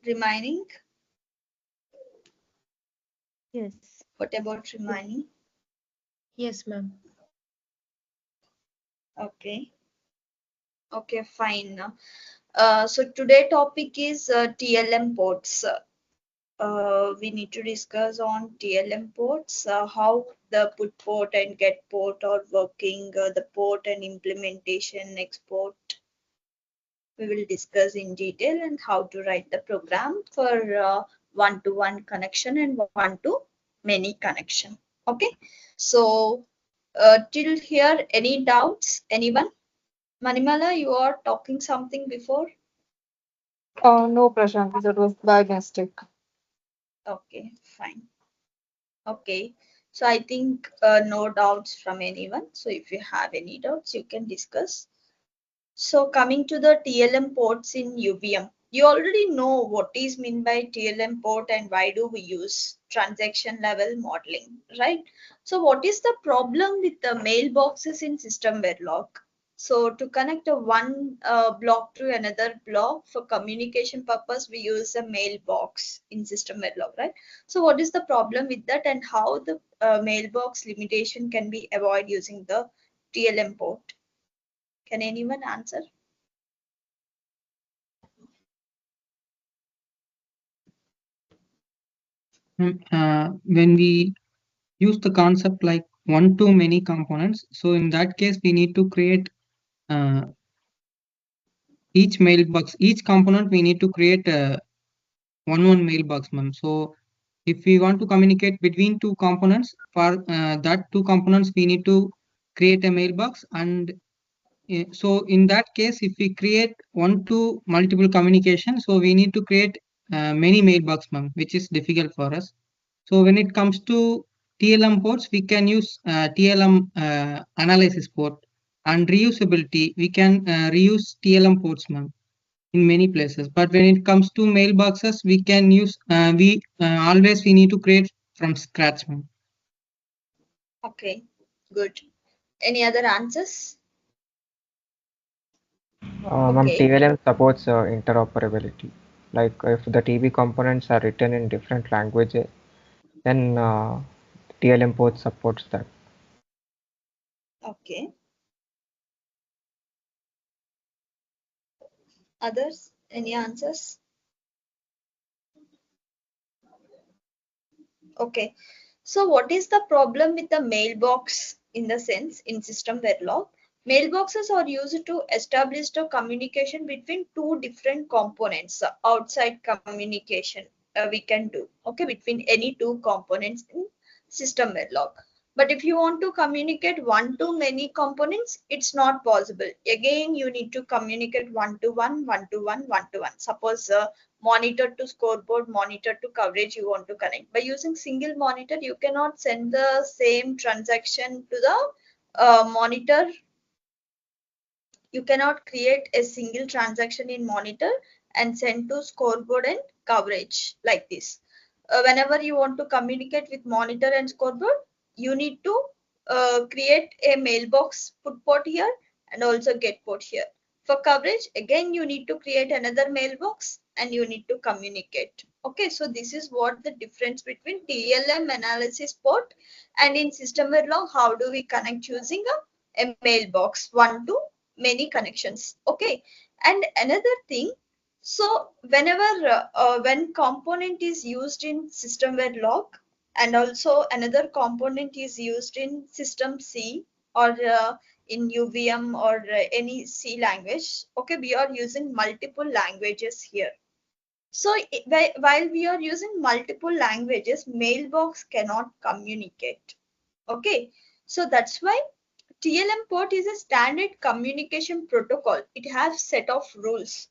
remaining? Yes. What about remaining? Yes, ma'am. Okay. Okay, fine. So today topic is TLM ports. We need to discuss on TLM ports, how the put port and get port are working, the port and implementation, export. We will discuss in detail and how to write the program for one-to-one connection and one-to-many connection. Okay. So till here, any doubts? Anyone? Manimala, you are talking something before? No, Prashanti, that was by mistake. Okay, fine. Okay, so I think no doubts from anyone. So if you have any doubts, you can discuss. So coming to the TLM ports in UVM, you already know what is meant by TLM port and why do we use transaction level modeling, right? So what is the problem with the mailboxes in system Verilog? So to connect a one block to another block for communication purpose, we use a mailbox in system Verilog, right? So what is the problem with that and how the mailbox limitation can be avoided using the TLM port? Can anyone answer? When we use the concept like one to many components, so in that case we need to create uh, each mailbox, each component we need to create one mailbox, ma'am. So if we want to communicate between two components, for that two components we need to create a mailbox. And so in that case, if we create one to multiple communication, so we need to create many mailbox, ma'am, which is difficult for us. So when it comes to TLM ports, we can use TLM analysis port, and reusability. We can reuse TLM ports, ma'am, in many places. But when it comes to mailboxes, we can use always we need to create from scratch, ma'am. Okay, good. Any other answers? Ma'am, Okay, TLM supports interoperability. Like if the TB components are written in different languages, then TLM port supports that. okay. Others? Any answers? Okay. So what is the problem with the mailbox in the sense in system Verilog? Mailboxes are used to establish the communication between two different components, outside communication we can do, okay, between any two components in system Verilog. But if you want to communicate one to many components, it's not possible. Again, you need to communicate one to one, one to one, one to one. Suppose monitor to scoreboard, monitor to coverage you want to connect. By using single monitor, you cannot send the same transaction to the monitor. You cannot create a single transaction in monitor and send to scoreboard and coverage like this. Whenever you want to communicate with monitor and scoreboard, you need to create a mailbox put port here and also get port here. For coverage, again, you need to create another mailbox and you need to communicate. Okay, so this is what the difference between TLM analysis port and in system Verilog, how do we connect using a mailbox one to many connections. Okay, and another thing, so whenever when component is used in system Verilog and also another component is used in system C or in UVM or any C language, okay, we are using multiple languages here. So while we are using multiple languages, mailbox cannot communicate. Okay, so that's why TLM port is a standard communication protocol. It has set of rules,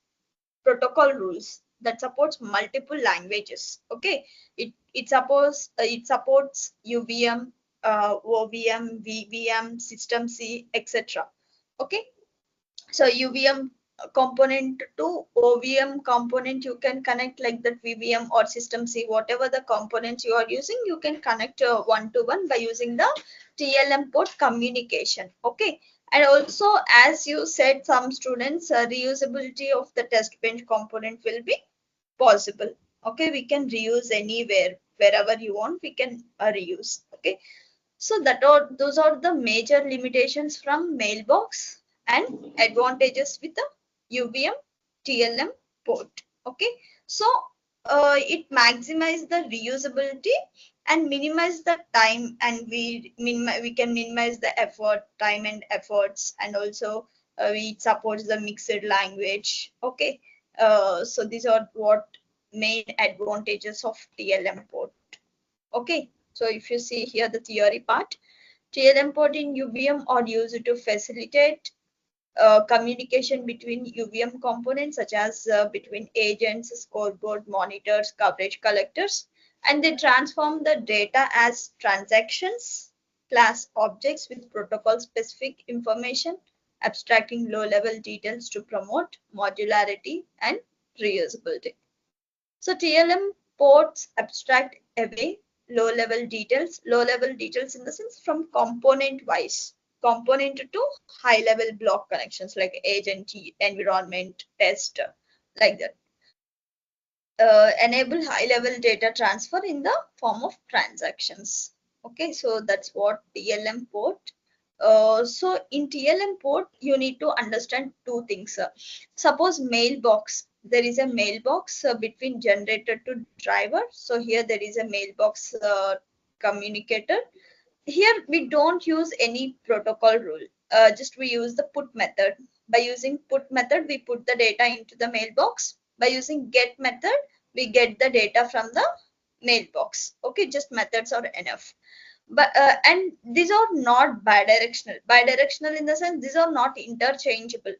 protocol rules that supports multiple languages. Okay, it supports UVM, OVM, VVM, System C, etc. Okay, so UVM component to OVM component you can connect like that VVM or System C, whatever the components you are using, you can connect one to one by using the TLM port communication. Okay, and also as you said, some students reusability of the test bench component will be possible. Okay, we can reuse anywhere, wherever you want, we can reuse. Okay, so those are the major limitations from mailbox and advantages with the UVM TLM port. Okay, so it maximize the reusability and minimize the time, and we can minimize the effort, time and efforts, and also it supports the mixed language. Okay, so these are what main advantages of TLM port. Okay, so if you see here the theory part, TLM port in UVM are used to facilitate communication between UVM components such as between agents, scoreboard, monitors, coverage collectors, and they transform the data as transactions, class objects with protocol specific information, abstracting low level details to promote modularity and reusability. So TLM ports abstract away low level details in the sense from component wise, component to high level block connections like agent, environment, test, like that. Enable high level data transfer in the form of transactions. Okay, so that's what TLM port. So in TLM port, you need to understand two things. Suppose mailbox, there is a mailbox between generator to driver. So here there is a mailbox communicator. Here we don't use any protocol rule. Just we use the put method. By using put method, we put the data into the mailbox. By using get method, we get the data from the mailbox. Okay, just methods are enough. But and these are not bidirectional. Bidirectional in the sense these are not interchangeable.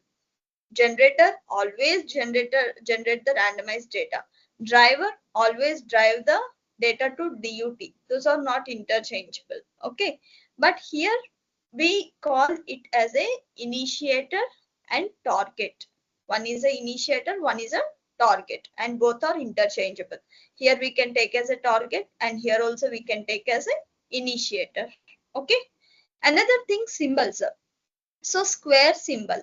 Generator always generate the randomized data. Driver always drive the data to DUT. Those are not interchangeable. Okay, but here we call it as a initiator and target. One is a initiator, one is a target, and both are interchangeable. Here we can take as a target, and here also we can take as a initiator. Okay, another thing, symbols. So square symbol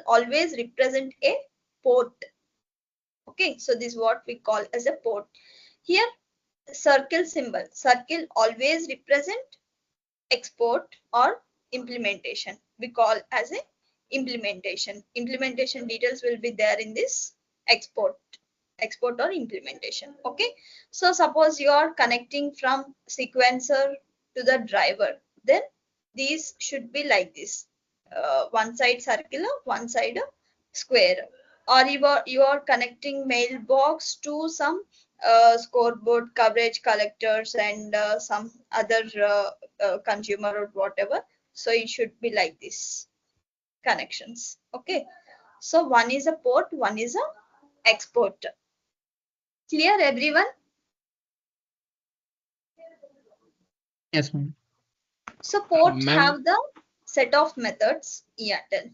always represent a port. Okay, so this is what we call as a port. Here circle always represent export or implementation. We call as a implementation. Implementation details will be there in this export or implementation. Okay, so suppose you are connecting from sequencer to the driver, then these should be like this. One side circular, one side a square. Or you are connecting mailbox to some scoreboard, coverage collectors, and some other consumer or whatever. So it should be like this connections. Okay, so one is a port, one is a export. Clear, everyone? Yes, ma'am. So port Ma'am, have the set of methods. Yeah, tell.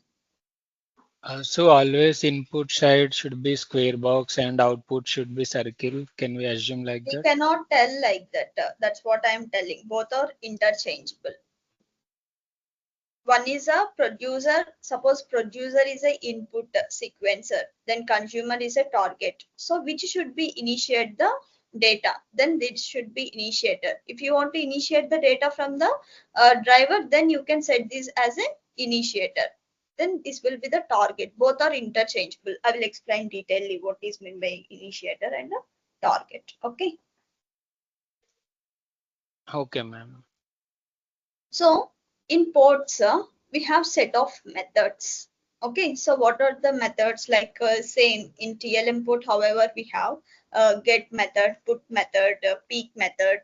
so always input side should be square box and output should be circle. Can we assume like We that? cannot tell like that. That's what I am telling. Both are interchangeable. One is a producer. Suppose producer is a input sequencer, then consumer is a target. So which should be initiate the data? Then this should be initiator. If you want to initiate the data from the driver, then you can set this as an initiator. Then this will be the target. Both are interchangeable. I will explain detailedly what is meant by initiator and a target. Okay. Okay, ma'am. So in ports, we have set of methods. Okay, so what are the methods? Like same in TLM port, however, we have get method, put method, peak method.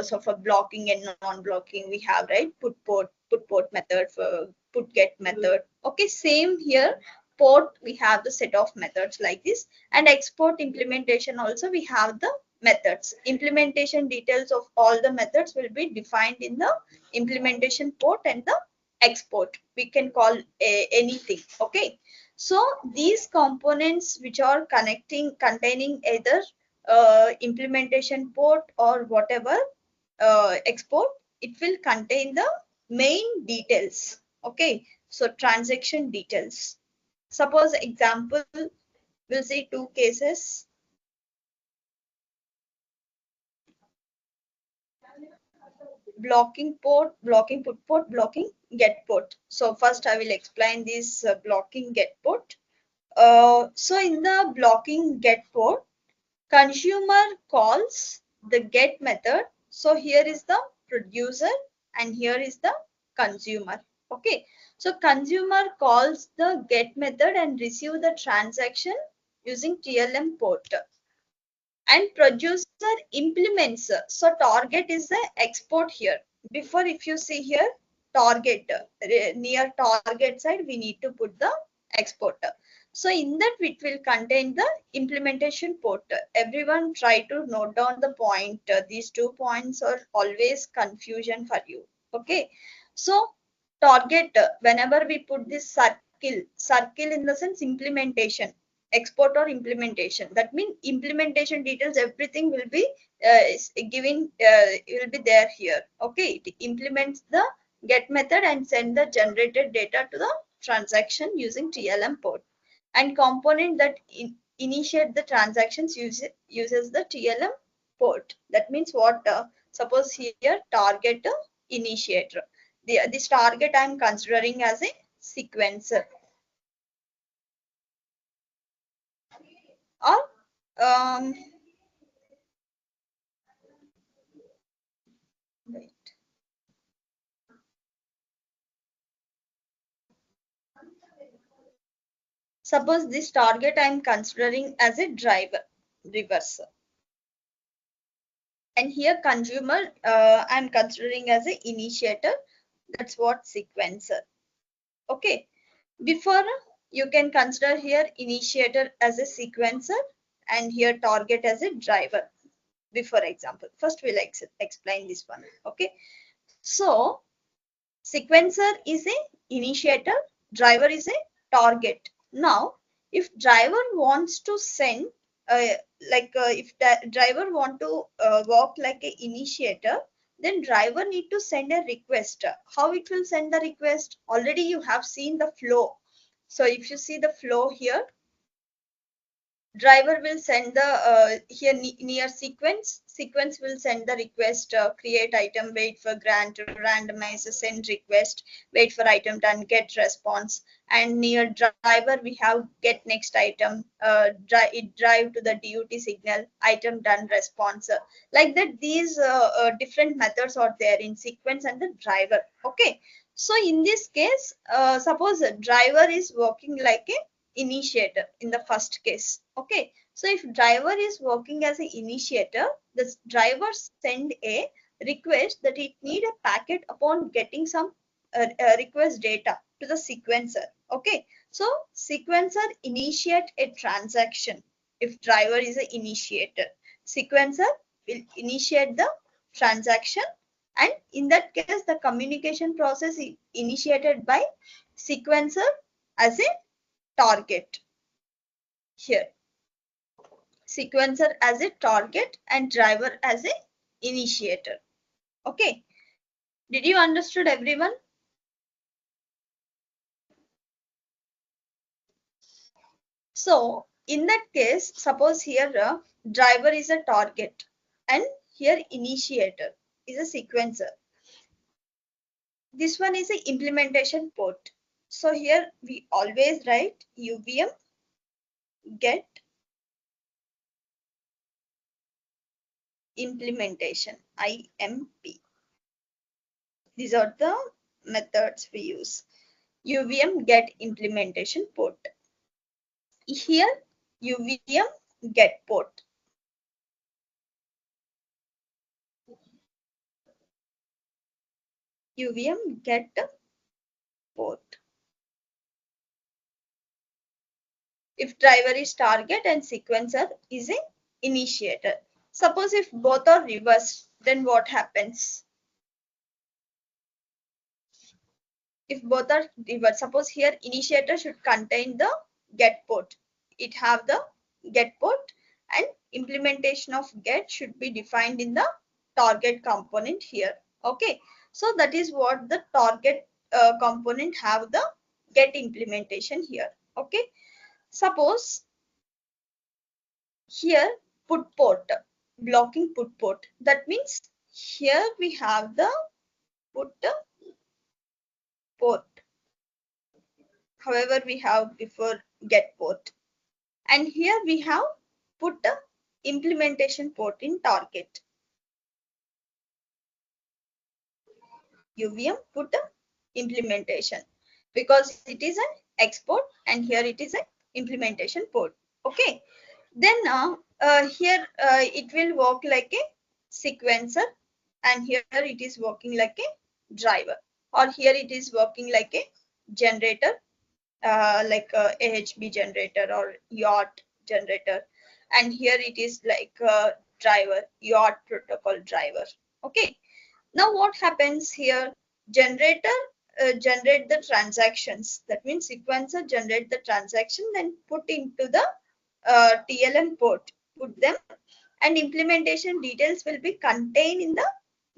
So for blocking and non-blocking, we have right put port method, for put get method. Okay, same here. Port, we have the set of methods like this, and export implementation also we have the methods. Implementation details of all the methods will be defined in the implementation port and the export. We can call anything. Okay, so these components which are containing either implementation port or whatever export, it will contain the main details. Okay, so transaction details. Suppose example, We'll see two cases. Blocking port, blocking put port, blocking get port. So first I will explain this blocking get port. So in the blocking get port, consumer calls the get method. So here is the producer and here is the consumer. Okay. So consumer calls the get method and receive the transaction using TLM port. And producer implements. So target is the export here. Before, if you see here, target near target side, we need to put the exporter. So in that it will contain the implementation port. Everyone try to note down the point. These 2 points are always confusion for you. Okay. So target, whenever we put this circle in the sense implementation, export or implementation. That means implementation details, everything will be will be there here. Okay, it implements the get method and send the generated data to the transaction using TLM port. And component that initiate the transactions uses the TLM port. That means what? Suppose here target initiator. This target I am considering as a sequencer. Or wait. Suppose this target I am considering as a driver reverser. And here consumer I am considering as a initiator. That's what sequencer. Okay. Before you can consider here initiator as a sequencer and here target as a driver. Before example, first we'll explain this one. Okay. So sequencer is a initiator, driver is a target. Now, if driver wants to send, if the driver want to work like a initiator, then driver need to send a request. How it will send the request? Already you have seen the flow. So if you see the flow here, driver will send the here near sequence will send the request, create item, wait for grant, randomize, send request, wait for item done, get response. And near driver we have get next item, drive to the DUT signal, item done, response. Like that, these different methods are there in sequence and the driver. Okay, so in this case, suppose a driver is working like a initiator in the first case. Okay, so if driver is working as an initiator, the driver send a request that it need a packet upon getting some request data to the sequencer. Okay, so sequencer initiate a transaction. If driver is an initiator, sequencer will initiate the transaction, and in that case the communication process is initiated by sequencer as a target here. Sequencer as a target and driver as a initiator. Okay, did you understood everyone? So in that case, suppose here driver is a target and here initiator is a sequencer. This one is a implementation port. So here we always write UVM get implementation, IMP. These are the methods we use. UVM get implementation port. Here UVM get port. UVM get port. If driver is target and sequencer is a initiator. Suppose if both are reversed, then what happens? If both are reversed, suppose here initiator should contain the get port. It have the get port, and implementation of get should be defined in the target component here. Okay, so that is what the target component have the get implementation here. Okay, suppose here put port, blocking put port. That means here we have the put port. However, we have before get port. And here we have put the implementation port in target. UVM put the implementation because it is an export and here it is an implementation port. Okay. Then here it will work like a sequencer and here it is working like a driver, or here it is working like a generator, like a AHB generator or yacht generator, and here it is like a driver, yacht protocol driver. Okay. Now what happens here? Generator generate the transactions. That means sequencer generate the transaction, then put into the TLM port, put them, and implementation details will be contained in the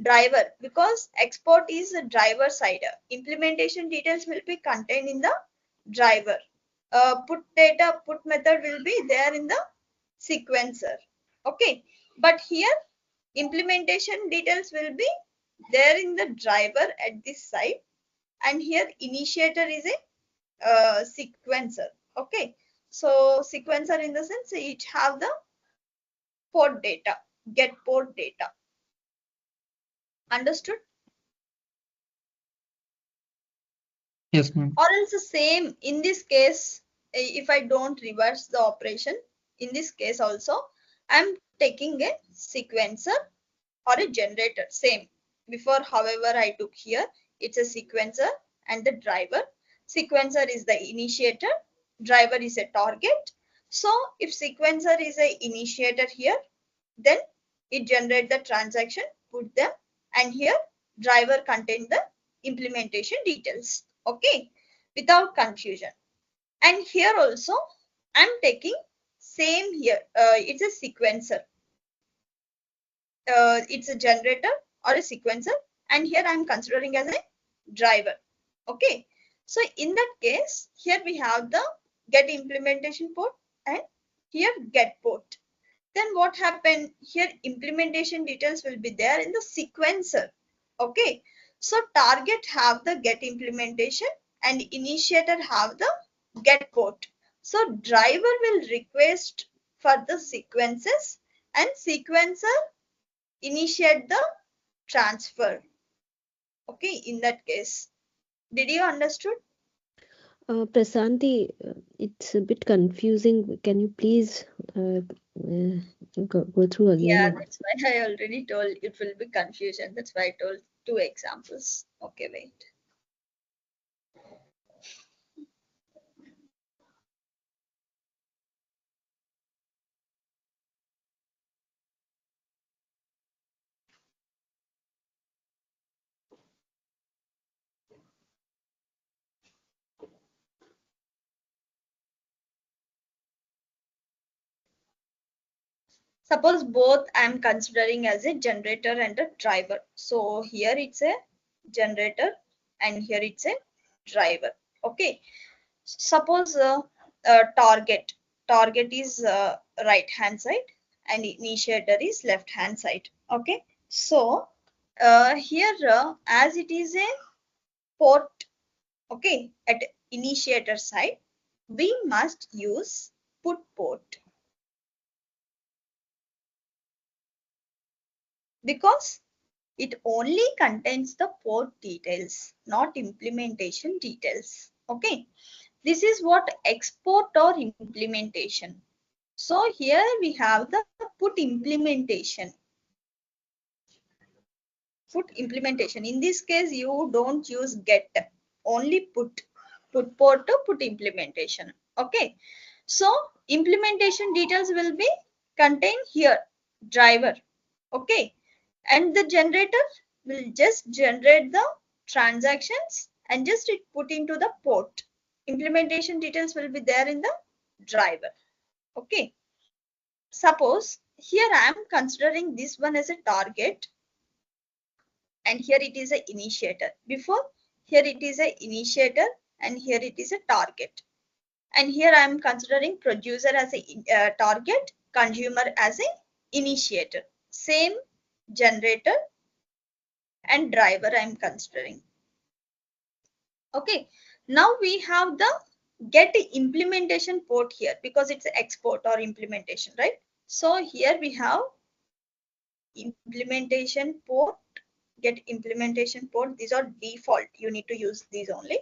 driver because export is a driver side. Implementation details will be contained in the driver. Put data, put method will be there in the sequencer. Okay, but here implementation details will be there in the driver at this side, and here initiator is a sequencer. Okay, so sequencer in the sense each have the port data, get port data. Understood? Yes, ma'am. Or else the same in this case, if I don't reverse the operation, in this case also I'm taking a sequencer or a generator, same. Before, however, I took here, it's a sequencer and the driver. Sequencer is the initiator, driver is a target. So if sequencer is a initiator here, then it generate the transaction, put them, and here driver contain the implementation details. Okay, without confusion. And here also I'm taking same here. It's a sequencer. It's a generator or a sequencer, and here I'm considering as a driver. Okay, so in that case, here we have the get implementation port and here get port. Then what happened here? Implementation details will be there in the sequencer. Okay, so target have the get implementation and initiator have the get port. So driver will request for the sequences and sequencer initiate the transfer. Okay, in that case, did you understood? Prasanthi, it's a bit confusing. Can you please go through again? Yeah, that's why I already told it will be confusion. That's why I told 2 examples. Okay, wait. Suppose both I'm considering as a generator and a driver. So here it's a generator and here it's a driver. Okay. Suppose target is right hand side and initiator is left hand side. Okay. So here as it is a port, okay, at initiator side, we must use put port. Because it only contains the port details, not implementation details. Okay, this is what export or implementation. So here we have the put implementation. Put implementation. In this case, you don't use get, only put port to put implementation. Okay, so implementation details will be contained here, driver. Okay, and the generator will just generate the transactions and just it put into the port. Implementation details will be there in the driver. Okay, suppose here I am considering this one as a target and here it is a initiator. Before, here it is a initiator and here it is a target, and here I am considering producer as a target consumer as a initiator. Same generator and driver I'm considering. Okay, now we have the get implementation port here because it's export or implementation, right? So here we have implementation port, get implementation port. These are default. You need to use these only.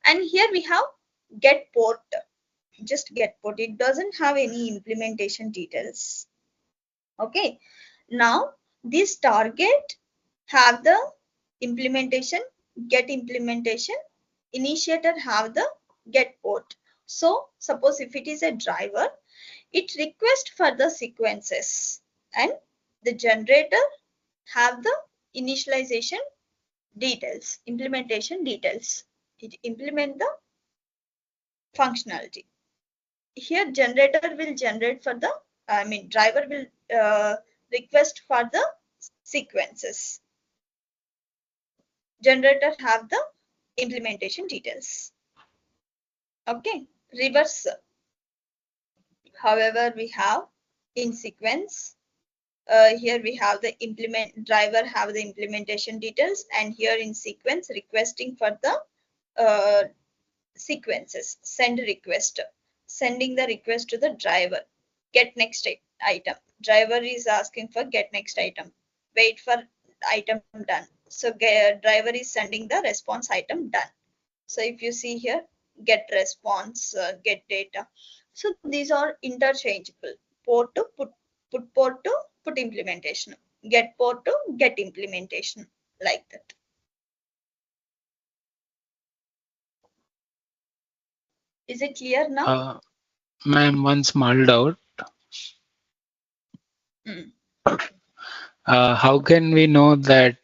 And here we have get port, just get port. It doesn't have any implementation details. Okay, now this target have the implementation, get implementation, initiator have the get port. So suppose if it is a driver, it requests for the sequences and the generator have the initialization details, implementation details. It implement the functionality. Here generator will generate for the, driver will request for the sequences. Generator have the implementation details. Okay, reverse. However, we have in sequence. Here we have the driver have the implementation details, and here in sequence requesting for the sequences, send request, sending the request to the driver, get next item. Driver is asking for get next item, wait for item done. So driver is sending the response item done. So if you see here, get response, get data. So these are interchangeable. Port to put port to put implementation, get port to get implementation, like that. Is it clear now? Ma'am, one small doubt. How can we know that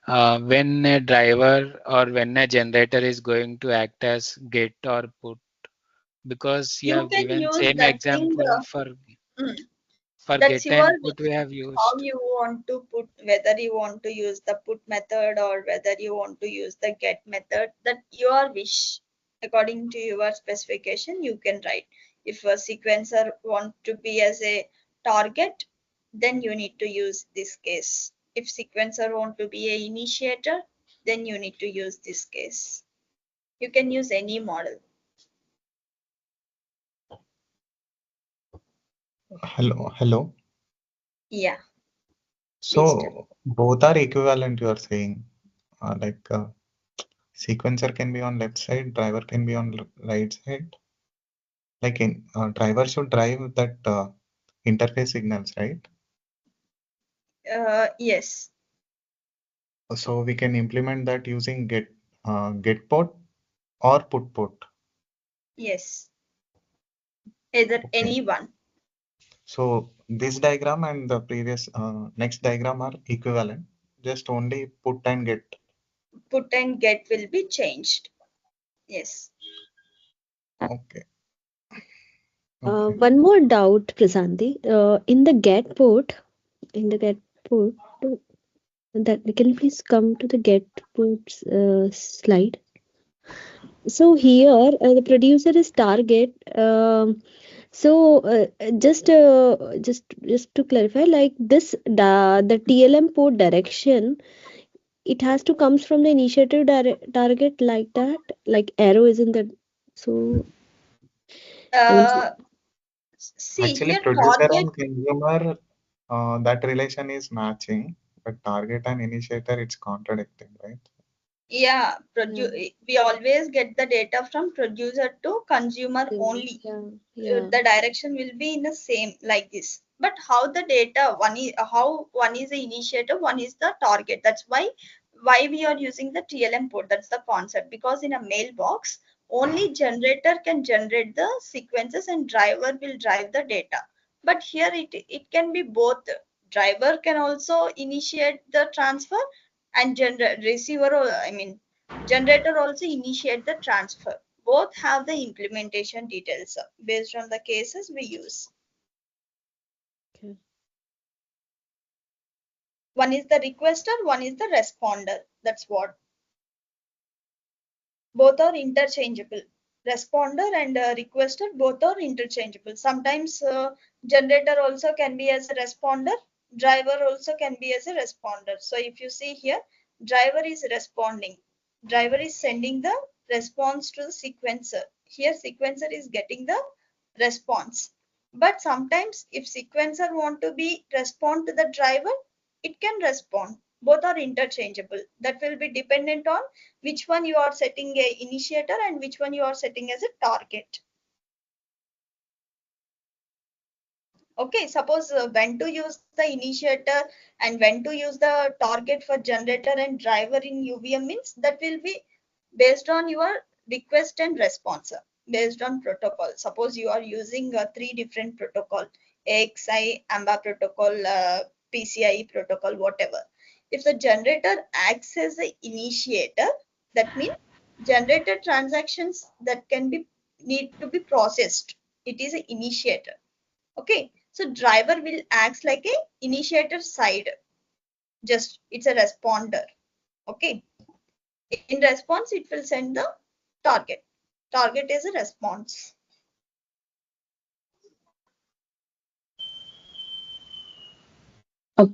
when a driver or when a generator is going to act as get or put? Because you have can given use same that example thing. for That's get and your put we have how used. you want to put, whether you want to use the put method or whether you want to use the get method, that your wish. According to your specification, you can write. If a sequencer want to be as a target, then you need to use this case. If sequencer want to be a initiator, then you need to use this case. You can use any model. Hello. Yeah. So both are equivalent, you are saying. Sequencer can be on left side, driver can be on right side. Like driver should drive that interface signals, right? Yes. So we can implement that using get port or put port. Yes. Either Okay. any one. So this diagram and the previous next diagram are equivalent. Just only put and get. Put and get will be changed. Yes. Okay. One more doubt, Prasanthi. In the get port, that can you please come to the get port slide? So here the producer is target. Just to clarify, like this, the TLM port direction, it has to comes from the initiative target, like that, like arrow is in the, so See Actually, here, producer target. and consumer, that relation is matching, but target and initiator, it's contradicting, right? Yeah, we always get the data from producer to consumer only. The direction will be in the same like this. But how the data, one is the initiator, one is the target. That's why we are using the TLM port. That's the concept. Because in a mailbox, only generator can generate the sequences and driver will drive the data. But here it can be both. Driver can also initiate the transfer, and generator also initiate the transfer. Both have the implementation details based on the cases we use. Okay. One is the requester, one is the responder. That's what. Both are interchangeable. responder and requester both are interchangeable. Sometimes generator also can be as a responder, driver also can be as a responder. So if you see here, driver is responding, driver is sending the response to the sequencer. Here sequencer is getting the response. But sometimes if sequencer want to be respond to the driver, it can respond. Both are interchangeable. That will be dependent on which one you are setting a initiator and which one you are setting as a target. Okay, suppose when to use the initiator and when to use the target for generator and driver in UVM means that will be based on your request and response, based on protocol. Suppose you are using 3 different protocol, AXI, AMBA protocol, PCI protocol, whatever. If the generator acts as the initiator, that means generated transactions that can be need to be processed. It is an initiator. Okay, so driver will act like a initiator side. Just it's a responder. Okay, in response it will send the target. Target is a response.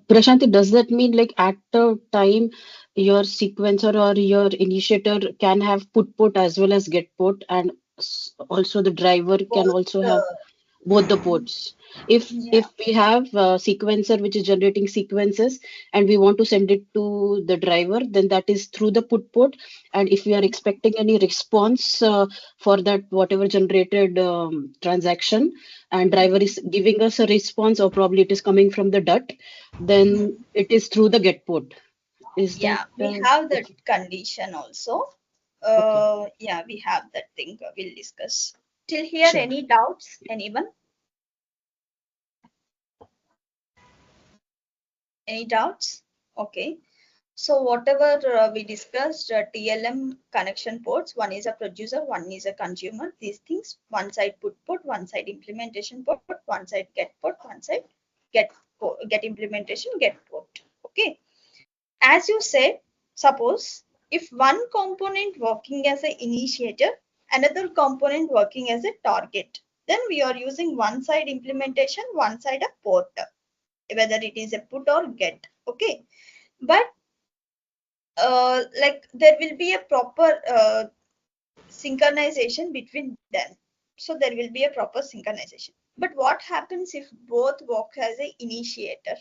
Prashanti, does that mean like at the time your sequencer or your initiator can have put as well as get port, and also the driver can Both also have both the ports? yeah. If we have a sequencer which is generating sequences and we want to send it to the driver, then that is through the put port. And if we are expecting any response for that whatever generated transaction, and driver is giving us a response, or probably it is coming from the DUT, then it is through the get port. Is that Yeah, we have that okay? condition also. Okay, Yeah, we have that thing. We'll discuss. Till here, sure. any doubts? Anyone? Any doubts? Okay. So whatever we discussed, TLM connection ports, one is a producer, one is a consumer. These things, one side put port, one side implementation port, one side get port, one side get implementation, get port. Okay. As you said, suppose if one component working as an initiator, another component working as a target, then we are using one side implementation, one side a port, whether it is a put or get. Okay. But like there will be a proper synchronization between them. So there will be a proper synchronization. But what happens if both work as an initiator?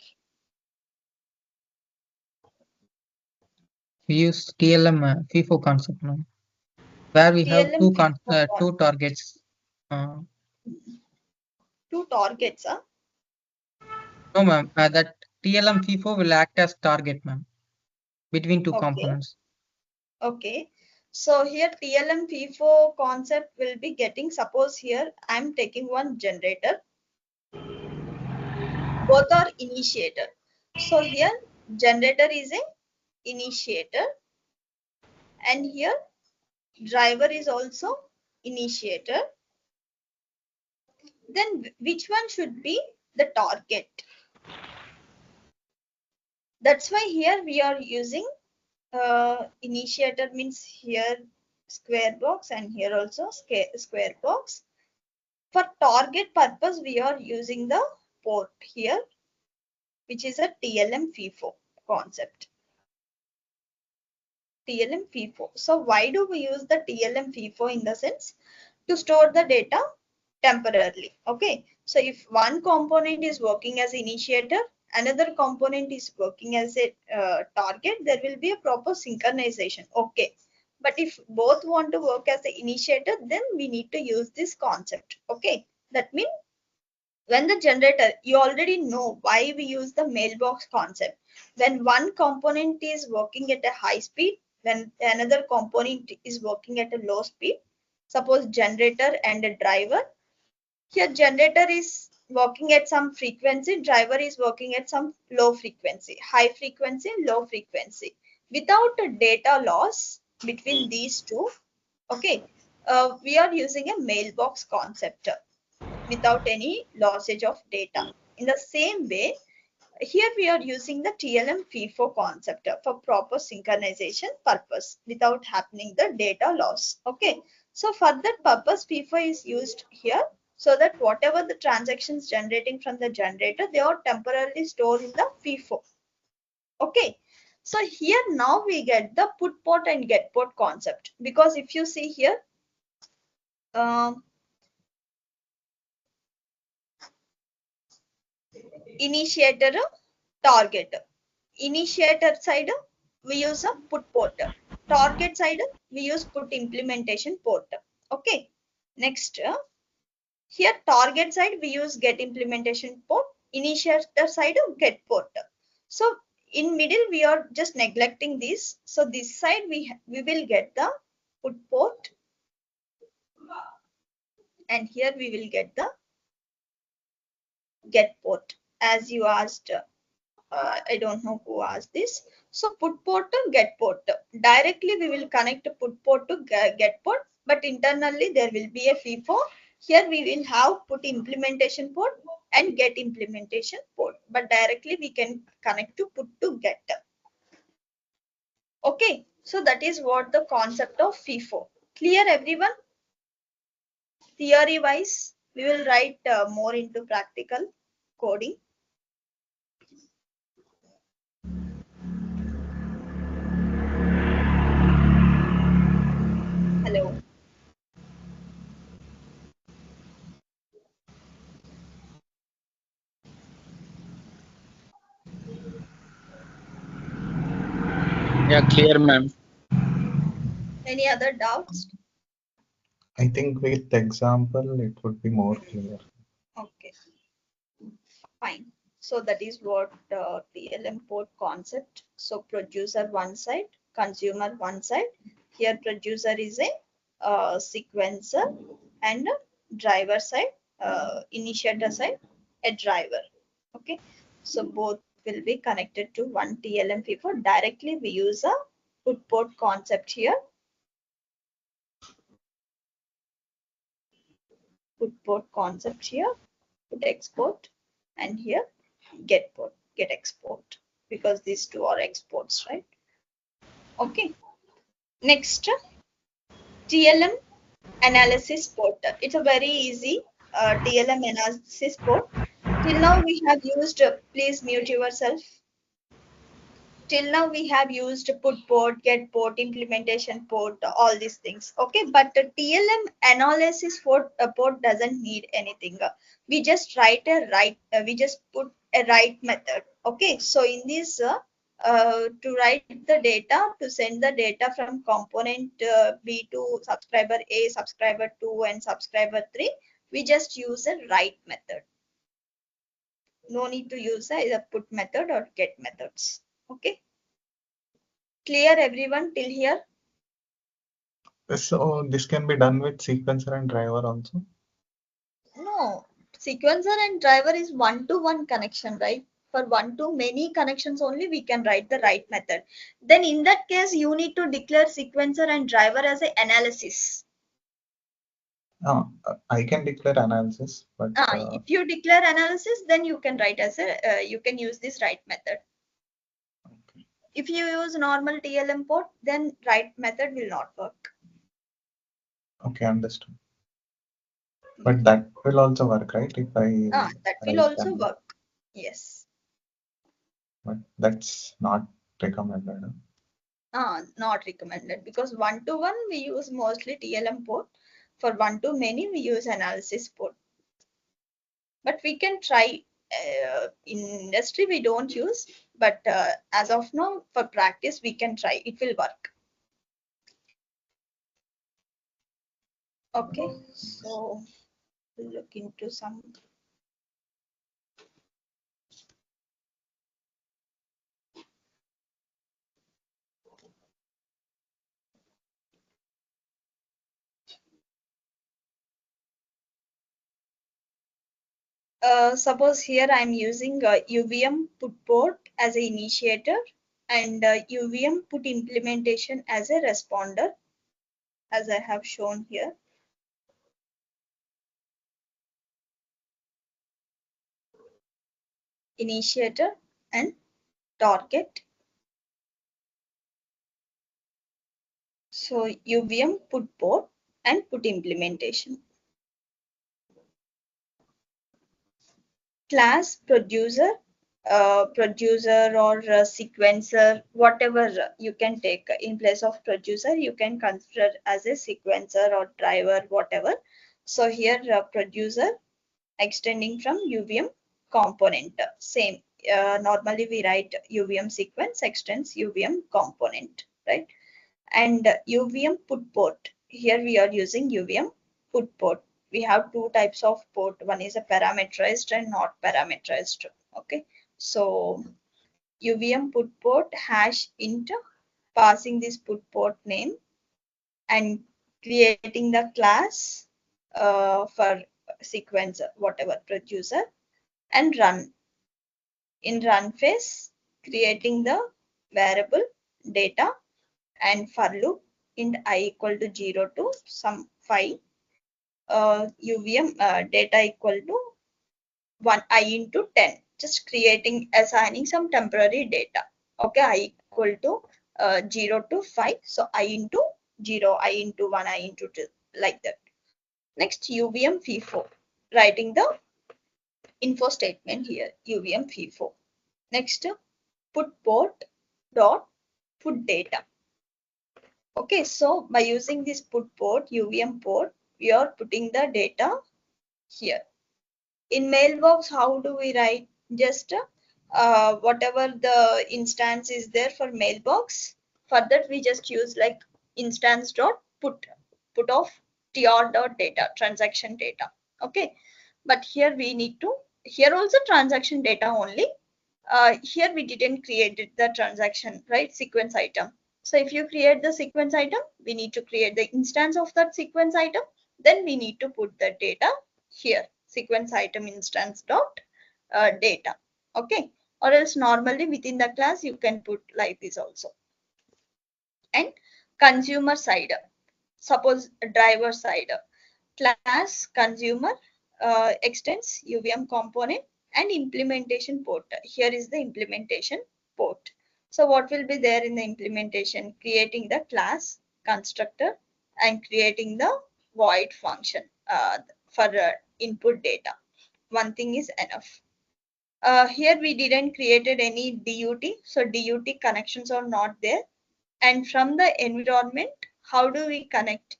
We use TLM FIFO concept now, where we have TLM FIFO two targets. Uh, two targets, huh? no, ma'am. That TLM FIFO will act as target, ma'am, between two Okay. components. Okay. So here TLM FIFO concept will be getting, suppose here I'm taking one generator, both are initiator. So here generator is a initiator and here driver is also initiator. Then which one should be the target? That's why here we are using initiator means here square box and here also square box. For target purpose, we are using the port here, which is a TLM FIFO concept. TLM FIFO. So why do we use the TLM FIFO in the sense to store the data temporarily? Okay. So if one component is working as initiator, another component is working as a target, there will be a proper synchronization. Okay. But if both want to work as the initiator, then we need to use this concept. Okay. That means when the generator, you already know why we use the mailbox concept. When one component is working at a high speed, when another component is working at a low speed, suppose generator and a driver, here generator is working at some frequency, driver is working at some low frequency, high frequency, low frequency. Without a data loss between these two, okay, we are using a mailbox concept without any lossage of data. In the same way, here we are using the TLM FIFO concept for proper synchronization purpose without happening the data loss. Okay, So for that purpose, FIFO is used here so that whatever the transactions generating from the generator, they are temporarily stored in the FIFO. Okay. So here now we get the put port and get port concept, because if you see here, initiator, target. Initiator side we use a put port. Target side we use put implementation port. Okay. Next, here target side we use get implementation port. Initiator side get port. So in middle we are just neglecting this. So this side we will get the put port, and here we will get the get port, as you asked. I don't know who asked this. So put port to get port. Directly we will connect put port to get port, but internally there will be a FIFO. Here we will have put implementation port and get implementation port, but directly we can connect to put to get. Okay, so that is what the concept of FIFO. Clear everyone? Theory wise, we will write more into practical coding. Hello. Yeah, clear, ma'am. Any other doubts? I think with example, it would be more clear. Okay, fine. So that is what TLM port concept. So producer one side, consumer one side. Here producer is a sequencer, and driver side, initiator side, a driver. Okay, so both will be connected to one TLM FIFO. Directly we use a put port concept here. Put port concept here, put export, and here get port, get export, because these two are exports, right? Okay. Next, TLM analysis port. It's a very easy TLM analysis port. Till now we have used, please mute yourself. Till now we have used put port, get port, implementation port, all these things. Okay, but the TLM analysis port doesn't need anything. We just write a write, we just put a write method. Okay, so in this, to write the data, to send the data from component B to subscriber A, subscriber 2, and subscriber 3, we just use a write method. No need to use either put method or get methods. Okay. Clear everyone till here? So this can be done with sequencer and driver also. No, sequencer and driver is one-to-one connection, right? For one-to-many connections only we can write the write method. Then in that case, you need to declare sequencer and driver as an analysis. I can declare analysis, but If you declare analysis, then you can write as a, you can use this write method. okay. If you use normal TLM port, then write method will not work. Okay, understood. But that will also work, right? If I That will write also them. work. Yes. But that's not recommended. Not recommended, because one-to-one we use mostly TLM port. For one-to-many we use analysis port. But we can try. In industry we don't use, but as of now for practice we can try. It will work. Okay, so we'll look into some. Suppose here I'm using UVM put port as an initiator, and UVM put implementation as a responder, as I have shown here. Initiator and target. So UVM put port and put implementation. Class producer, producer or sequencer, whatever you can take in place of producer, you can consider as a sequencer or driver, whatever. So here producer extending from UVM component, same. Normally we write UVM sequence extends UVM component, right? And UVM put port, here we are using UVM put port. We have two types of port, one is a parameterized and not parameterized. Okay, so UVM put port hash int, passing this put port name and creating the class for sequencer, whatever producer, and run. In run phase, creating the variable data and for loop int I equal to 0 to some 5, UVM data equal to 1 I into 10, just creating, assigning some temporary data. Okay, I equal to 0 to 5, so I into 0, I into 1, I into 2, like that. Next, UVM FIFO, writing the info statement here, UVM FIFO. Next, put port dot put data. Okay, so by using this put port, UVM port, we are putting the data here. In mailbox, how do we write? Just whatever the instance is there for mailbox, for that we just use like instance dot put of tr dot data, transaction data. Okay, but here we need to, here also transaction data only. Here we didn't create the transaction, right? Sequence item. So if you create the sequence item, we need to create the instance of that sequence item. Then we need to put the data here, sequence item instance dot data. Okay, or else normally within the class you can put like this also. And consumer side, suppose driver side, class consumer extends UVM component and implementation port. Here is the implementation port. So what will be there in the implementation? Creating the class constructor and creating the void function for input data. One thing is enough. Here we didn't created any DUT, so DUT connections are not there. And from the environment, how do we connect?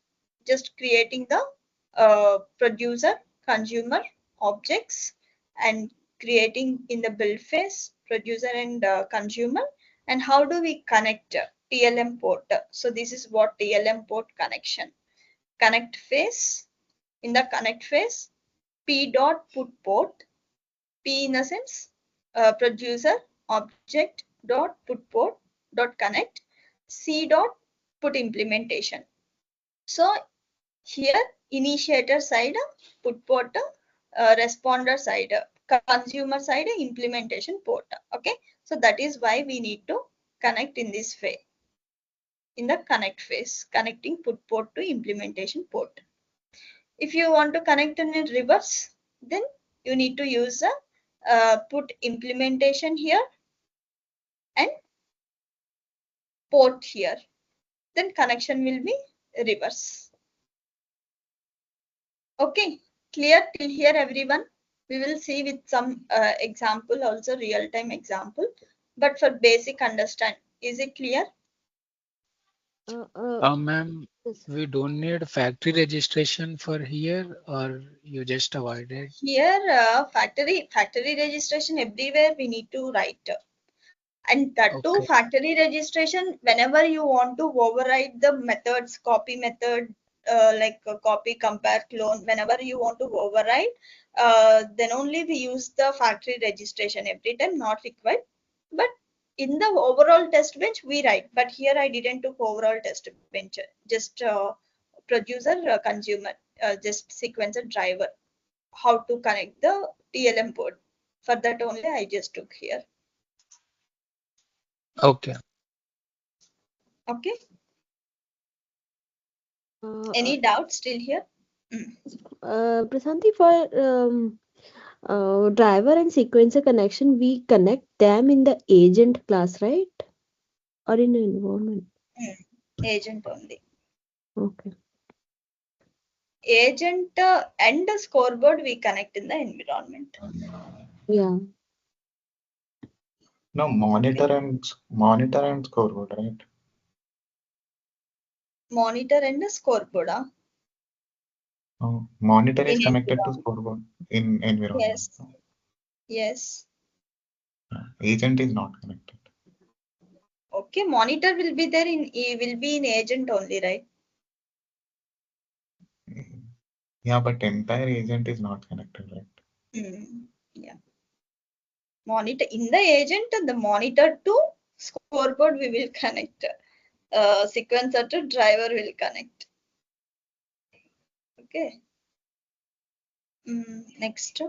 Just creating the producer consumer objects and creating in the build phase producer and consumer. And how do we connect TLM port? So this is what TLM port connection. Connect phase, in the connect phase, p dot put port, p in a sense producer object dot put port dot connect, c dot put implementation. So here initiator side put port, responder side consumer side implementation port. Okay, so that is why we need to connect in this phase, in the connect phase, connecting put port to implementation port. If you want to connect in reverse, then you need to use a put implementation here and port here, then connection will be reverse. Okay, clear till here everyone? We will see with some example, also real-time example, but for basic understand, is it clear? Ma'am, Yes. we don't need factory registration for here, or you just avoided? Here factory registration everywhere we need to write. And that too, Okay. factory registration, whenever you want to override the methods, copy method, like copy, compare, clone, whenever you want to override, then only we use the factory registration. Every time not required. But in the overall test bench, we write. But here I didn't took overall test bench, just producer, consumer, just sequencer driver. How to connect the TLM port. For that only I just took here. Okay. Okay. Any Any doubts still here? Prasanti, for driver and sequencer connection, we connect them in the agent class, right? Or in the environment? Agent only. Okay. agent and the scoreboard we connect in the environment. Yeah. No, monitor and scoreboard, right? Monitor and the scoreboard. Oh, monitor is In connected to environment. scoreboard in environment. Yes. Yes. Agent is not connected. Okay, monitor will be there in agent only, right? Yeah, but entire agent is not connected, right? Yeah. Monitor in the agent, the monitor to scoreboard we will connect. Sequencer to driver will connect. Okay. Next.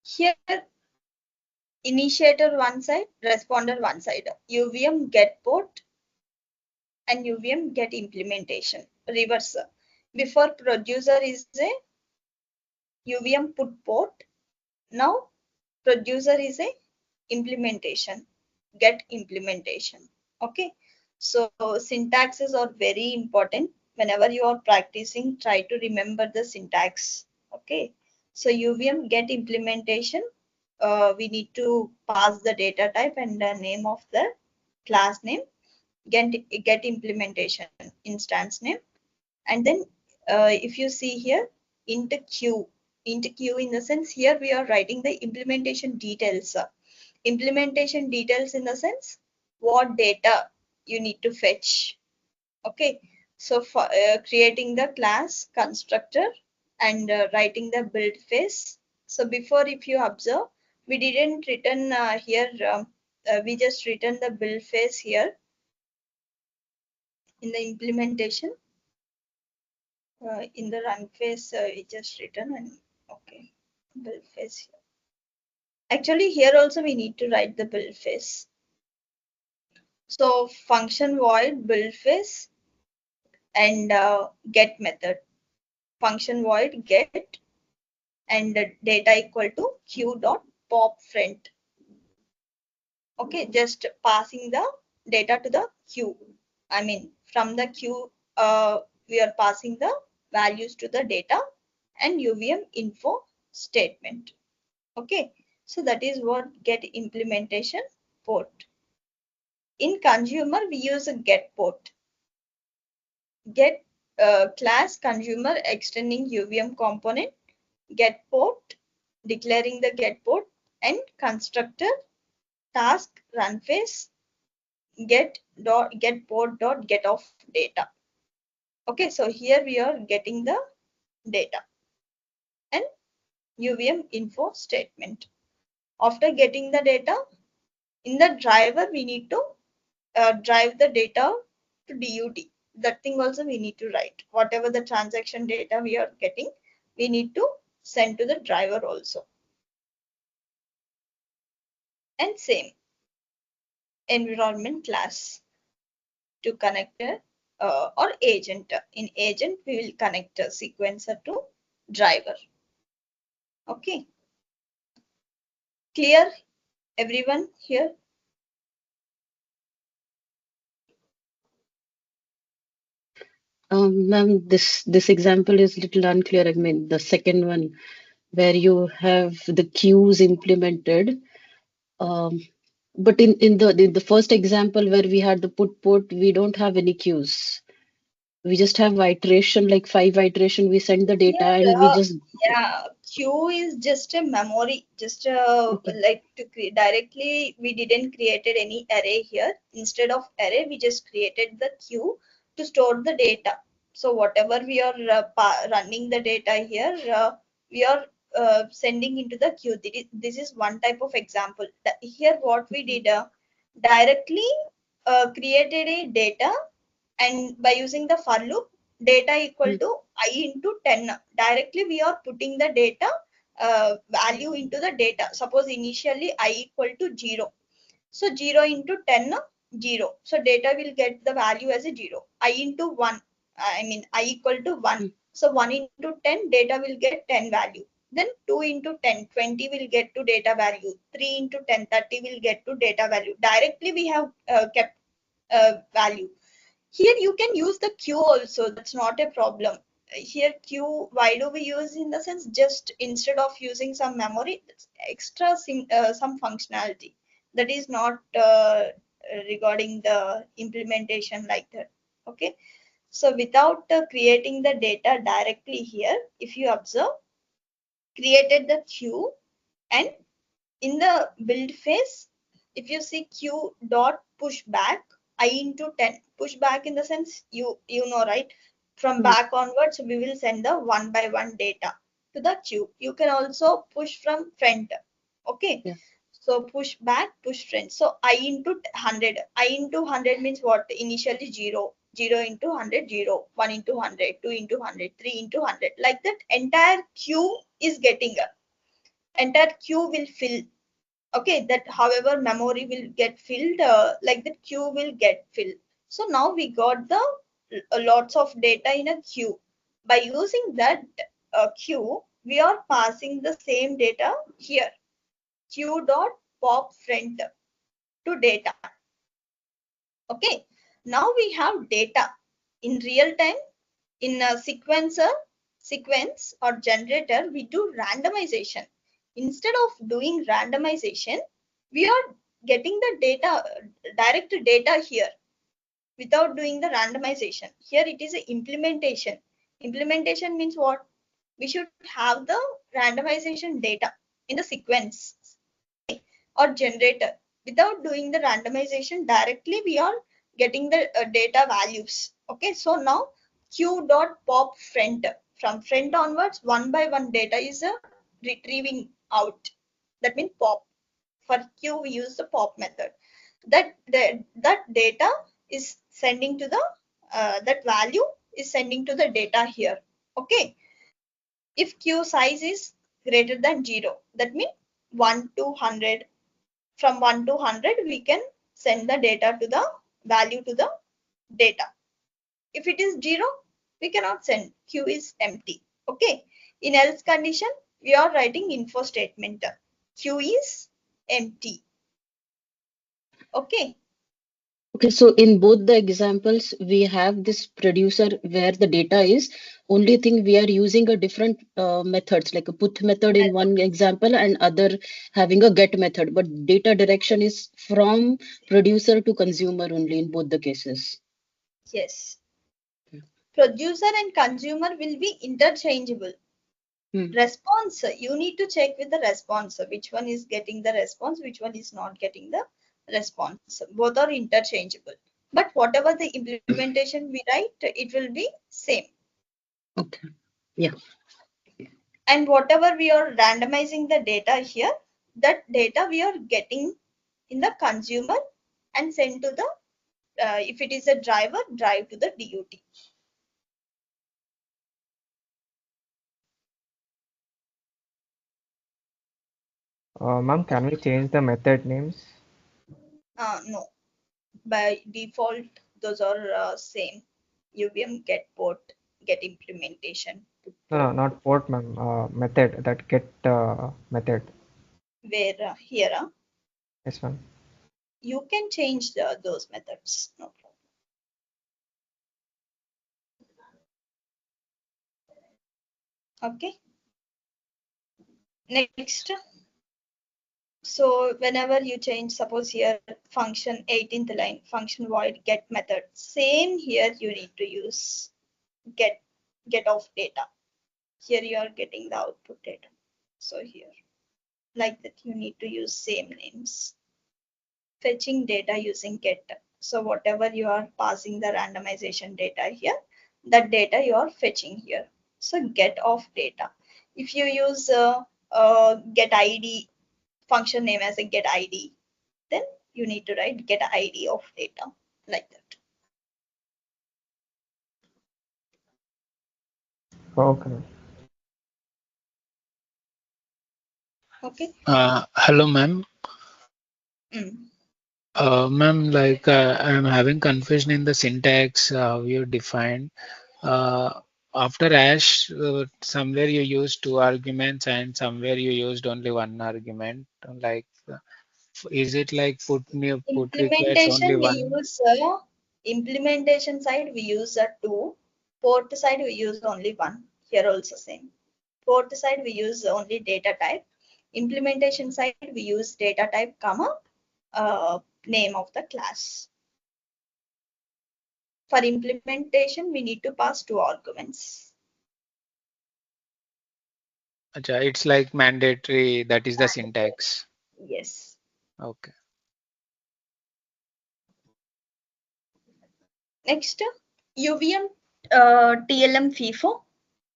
Here, initiator one side, responder one side. UVM get port and UVM get implementation. Reverse. Before producer is a UVM put port. Now producer is a implementation. Get implementation. Okay. So syntaxes are very important. Whenever you are practicing, try to remember the syntax. Okay. So UVM get implementation. We need to pass the data type and the name of the class name. Get implementation instance name, and then if you see here int q in the sense here we are writing the implementation details. Implementation details in the sense what data you need to fetch. Okay, so for creating the class constructor and writing the build phase. So before, if you observe, we didn't return here, we just written the build phase here in the implementation. In the run phase, we just written and okay, build phase here. Actually, here also we need to write the build phase. So function void build phase and get method. Function void get and data equal to q dot pop front. Okay, just passing the data to the queue. I mean, from the queue, we are passing the values to the data and UVM info statement. Okay, so that is what get implementation port. In consumer, we use a get port. Get class consumer extending UVM component, get port, declaring the get port, and constructor task run phase get port dot get of data. Okay, so here we are getting the data and UVM info statement. After getting the data, in the driver we need to drive the data to DUT. That thing also we need to write. Whatever the transaction data we are getting, we need to send to the driver also. And same environment class to connect or agent. In agent, we will connect a sequencer to driver. Okay. Clear, everyone here? Ma'am, this example is little unclear. I mean, the second one where you have the queues implemented. But in the first example where we had the put port, we don't have any queues. We just have iteration, like 5 iteration. We send the data and we just Queue is just a memory, just okay. like to create directly. We didn't created any array here. Instead of array, we just created the queue to store the data. So whatever we are running the data here, we are sending into the queue. This is one type of example. Here, what we did directly created a data, and by using the for loop, data equal to I into 10. Directly we are putting the data value into the data. Suppose initially I equal to 0. So 0 into 10, 0. So data will get the value as a 0. I into 1, I mean I equal to 1. So 1 into 10, data will get 10 value. Then 2 into 10, 20 will get to data value. 3 into 10, 30 will get to data value. Directly we have kept value. Here you can use the queue also. That's not a problem. Here queue, why do we use in the sense just instead of using some memory, extra some functionality that is not regarding the implementation like that. Okay. So without creating the data directly here, if you observe, created the queue, and in the build phase, if you see q dot push back I into 10, push back in the sense you know, right? From back onwards, we will send the one by one data to the queue. You can also push from front. Okay. Yeah. So push back, push front. So I into 100. I into 100 means what? Initially 0. 0 into 100, 0. 1 into 100, 2 into 100, 3 into 100. Like that, entire queue is getting up. Entire queue will fill. Okay, that however memory will get filled, like the queue will get filled. So now we got the lots of data in a queue. By using that queue, we are passing the same data here, queue dot pop front to data. Okay, now we have data in real time. In a sequence or generator, we do randomization. Instead of doing randomization, we are getting the data, direct data here without doing the randomization. Here it is a implementation. Implementation means what? We should have the randomization data in the sequence or generator. Without doing the randomization directly, we are getting the data values. Okay, so now q dot pop front, from front onwards, one by one data is retrieving out. That means pop. For q we use the pop method. That data is sending to the that value is sending to the data here. Okay, if q size is greater than 0, that means 1 to 100. From 1 to 100, we can send the data to the value to the data. If it is 0, we cannot send. Q is empty. Okay. In else condition, we are writing info statement. Q is empty. Okay. Okay, so in both the examples, we have this producer where the data is. Only thing we are using a different methods, like a put method in one example and other having a get method. But data direction is from producer to consumer only in both the cases. Yes. Producer and consumer will be interchangeable. Response, you need to check with the response, which one is getting the response, which one is not getting the response. Both are interchangeable, but whatever the implementation we write, it will be same. Okay. Yeah. And whatever we are randomizing the data here, that data we are getting in the consumer and send to the if it is a driver, drive to the DUT. Ma'am, can we change the method names? No, by default those are same. UVM get port, get implementation. No, not port, ma'am. Method, that get method. Where here Yes, ma'am. you can change those methods, no problem. Okay. Next. So whenever you change, suppose here function 18th line, function void get method, same here you need to use get of data. Here you are getting the output data. So here, like that, you need to use same names. Fetching data using get. So whatever you are passing the randomization data here, that data you are fetching here. So get of data. If you use get ID function name as a get ID, then you need to write get ID of data like that. Okay. Okay. Hello, ma'am. Ma'am, like I'm having confusion in the syntax you defined. After hash, somewhere you used 2 arguments and somewhere you used only 1 argument. Like, is it like put requires only Implementation we one? use Implementation side we use a 2. Port side we use only 1. Here also same. Port side we use only data type. Implementation side we use data type comma name of the class. For implementation we need to pass 2 arguments. Acha, it's like mandatory, that is the syntax. Yes. Okay. Next, UVM TLM FIFO.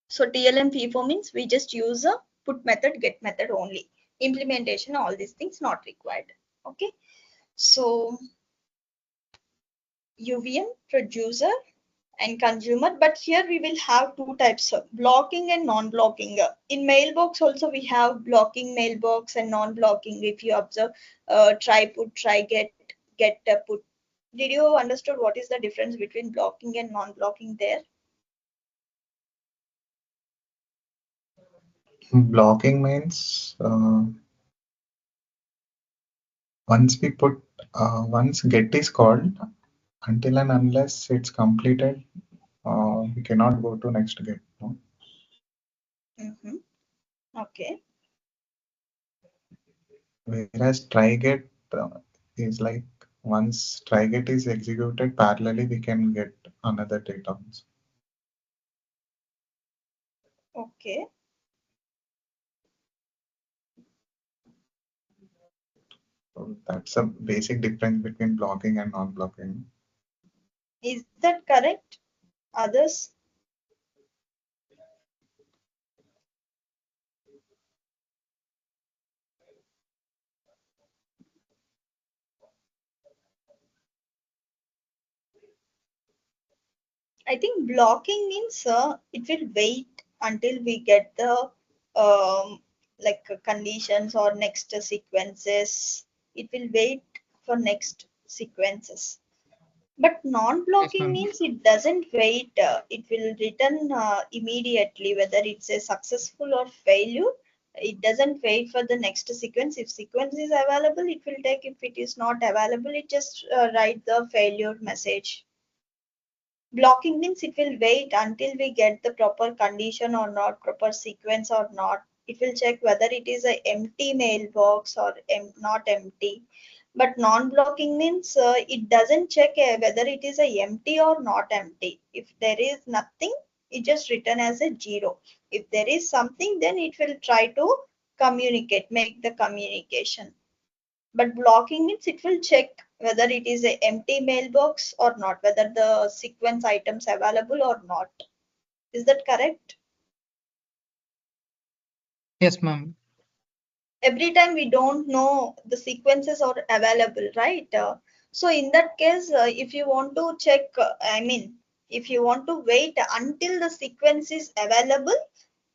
So TLM FIFO means we just use a put method, get method only. Implementation, all these things not required. Okay. So UVM producer and consumer, but here we will have 2 types of blocking and non-blocking. In mailbox also we have blocking mailbox and non-blocking. If you observe try put, try get put. Did you understood what is the difference between blocking and non-blocking there? Blocking means once we put once get is called, until and unless it's completed, we cannot go to next get. No? Okay. Whereas try get is like once try get is executed parallelly, we can get another data. Okay. So that's a basic difference between blocking and non-blocking. Is that correct? Others? I think blocking means it will wait until we get the conditions or next sequences. It will wait for next sequences. But Yes, non-blocking ma'am. means it doesn't wait. It will return immediately, whether it's a successful or failure. It doesn't wait for the next sequence. If sequence is available, it will take. If it is not available, it just write the failure message. Blocking means it will wait until we get the proper condition or not, proper sequence or not. It will check whether it is a empty mailbox or not empty. But non-blocking means it doesn't check whether it is a empty or not empty. If there is nothing, it just written as a 0. If there is something, then it will try to communicate, make the communication. But blocking means it will check whether it is a empty mailbox or not, whether the sequence items available or not. Is that correct? Yes, ma'am. Every time we don't know the sequences are available, right? So in that case, if you want to check, if you want to wait until the sequence is available,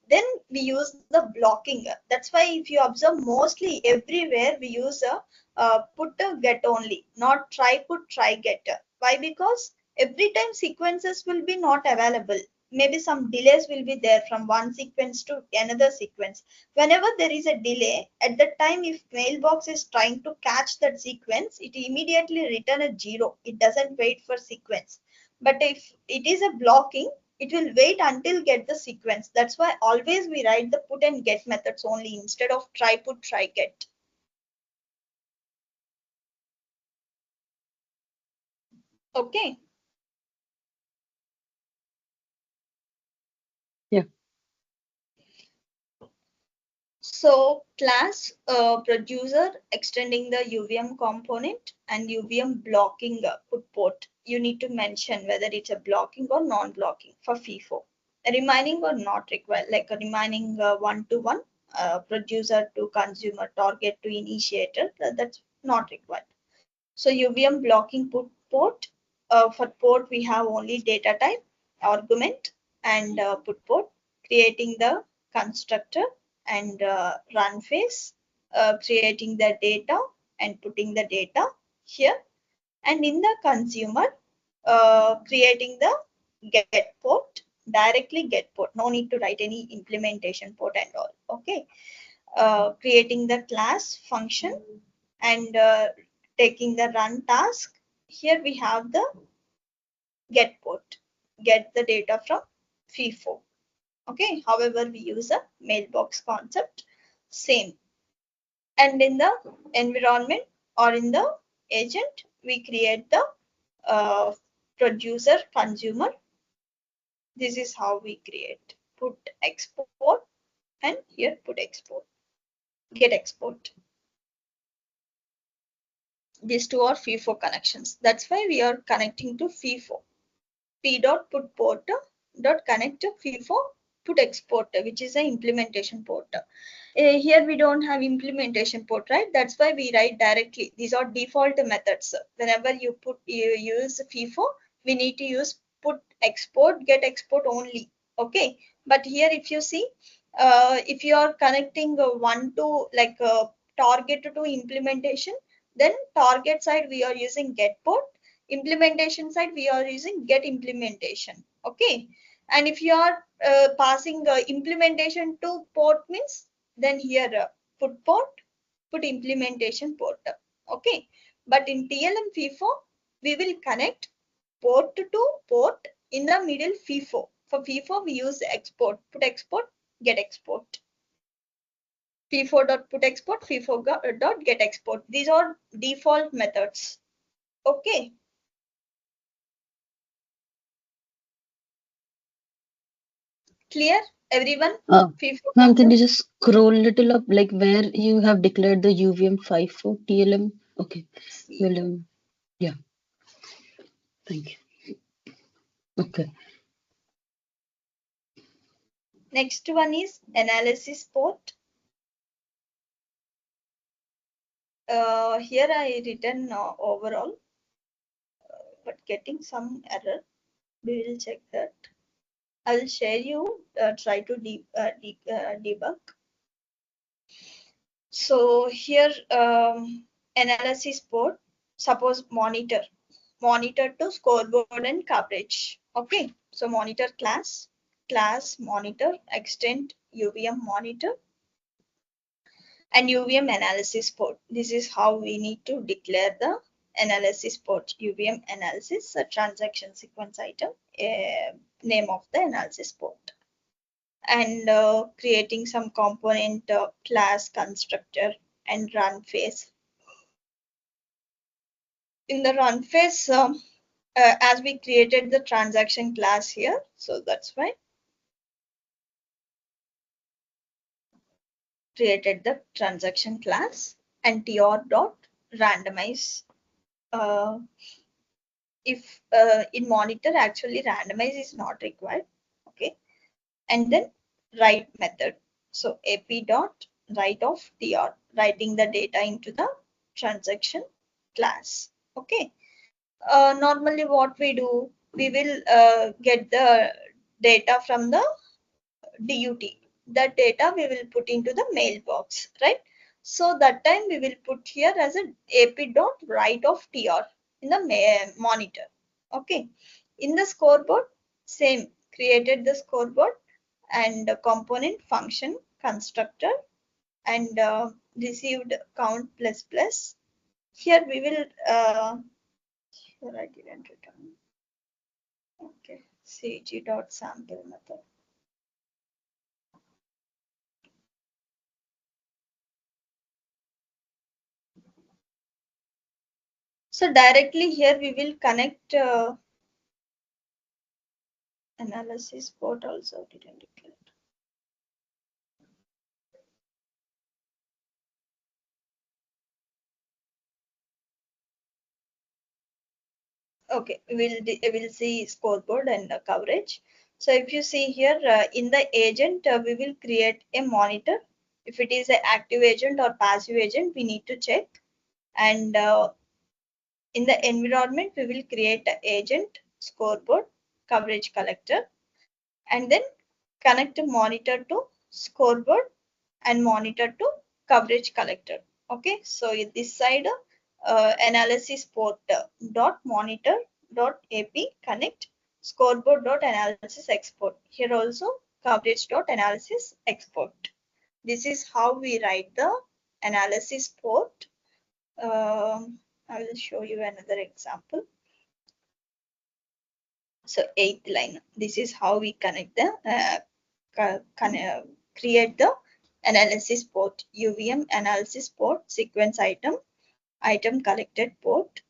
then we use the blocking. That's why if you observe mostly everywhere we use a put a get only, not try put try get. Why? Because every time sequences will be not available. Maybe some delays will be there from one sequence to another sequence. Whenever there is a delay, at that time, if mailbox is trying to catch that sequence, it immediately return a 0. It doesn't wait for sequence. But if it is a blocking, it will wait until get the sequence. That's why always we write the put and get methods only instead of try put try get. Okay. Yeah. So class producer extending the UVM component and UVM blocking put port. You need to mention whether it's a blocking or non-blocking for FIFO. Remaining or not required, like a remaining one-to-one producer to consumer, target to initiator, that's not required. So UVM blocking put port. For port we have only data type, argument, and put port. Creating the constructor and run phase, creating the data and putting the data here. And in the consumer, creating the get port, directly get port. No need to write any implementation port and all. Okay. Creating the class function and taking the run task. Here we have the get port, get the data from FIFO. Okay, however, we use a mailbox concept, same. And in the environment or in the agent, we create the producer consumer. This is how we create put export, and here put export, get export. These two are FIFO connections. That's why we are connecting to FIFO. P dot put port dot connect to FIFO put export, which is an implementation port. Here we don't have implementation port, right? That's why we write directly. These are default methods. Whenever you use FIFO, we need to use put export, get export only. Okay, but here if you see, if you are connecting one to like target to implementation, then target side we are using get port, implementation side we are using get implementation. Okay, and if you are passing implementation to port means, then here put port, put implementation port. Okay, but in TLM FIFO we will connect port to port, in the middle FIFO. For FIFO we use export, put export, get export. FIFO dot put export, FIFO dot get export. These are default methods. Okay. Clear, everyone? FIFO Ma'am, can you concept? just scroll little up, like where you have declared the UVM 54 TLM? Okay. TLM. Yeah. Thank you. Okay. Next one is analysis port. Here I written overall, but getting some error. We will check that. I will share you, try to debug. So here analysis port, suppose monitor to scoreboard and coverage. Okay, so monitor class monitor extend UVM monitor and UVM analysis port. This is how we need to declare the analysis port. UVM analysis, a transaction sequence item, name of the analysis port. And creating some component class constructor and run phase. In the run phase, as we created the transaction class here, so that's why created the transaction class and tr dot randomize. If in monitor actually randomize is not required. Okay, and then write method. So ap dot write of tr, writing the data into the transaction class. Okay, normally what we do, we will get the data from the DUT. That data we will put into the mailbox, right? So that time we will put here as a ap dot write of tr in the monitor. Okay, in the scoreboard, same, created the scoreboard and component function constructor and received count plus plus. Here we will here I didn't return. Okay, cg dot sample method. So directly here we will connect analysis port also didn't declare. Okay, we'll see scoreboard and coverage. So if you see here in the agent, we will create a monitor. If it is an active agent or passive agent, we need to check. And in the environment, we will create an agent, scoreboard, coverage collector, and then connect a monitor to scoreboard and monitor to coverage collector. Okay, so in this side, analysis port dot monitor dot ap connect scoreboard dot analysis export. Here also coverage dot analysis export. This is how we write the analysis port. I will show you another example. So 8th line, this is how we connect the create the analysis port, UVM analysis port, sequence item, item collected port,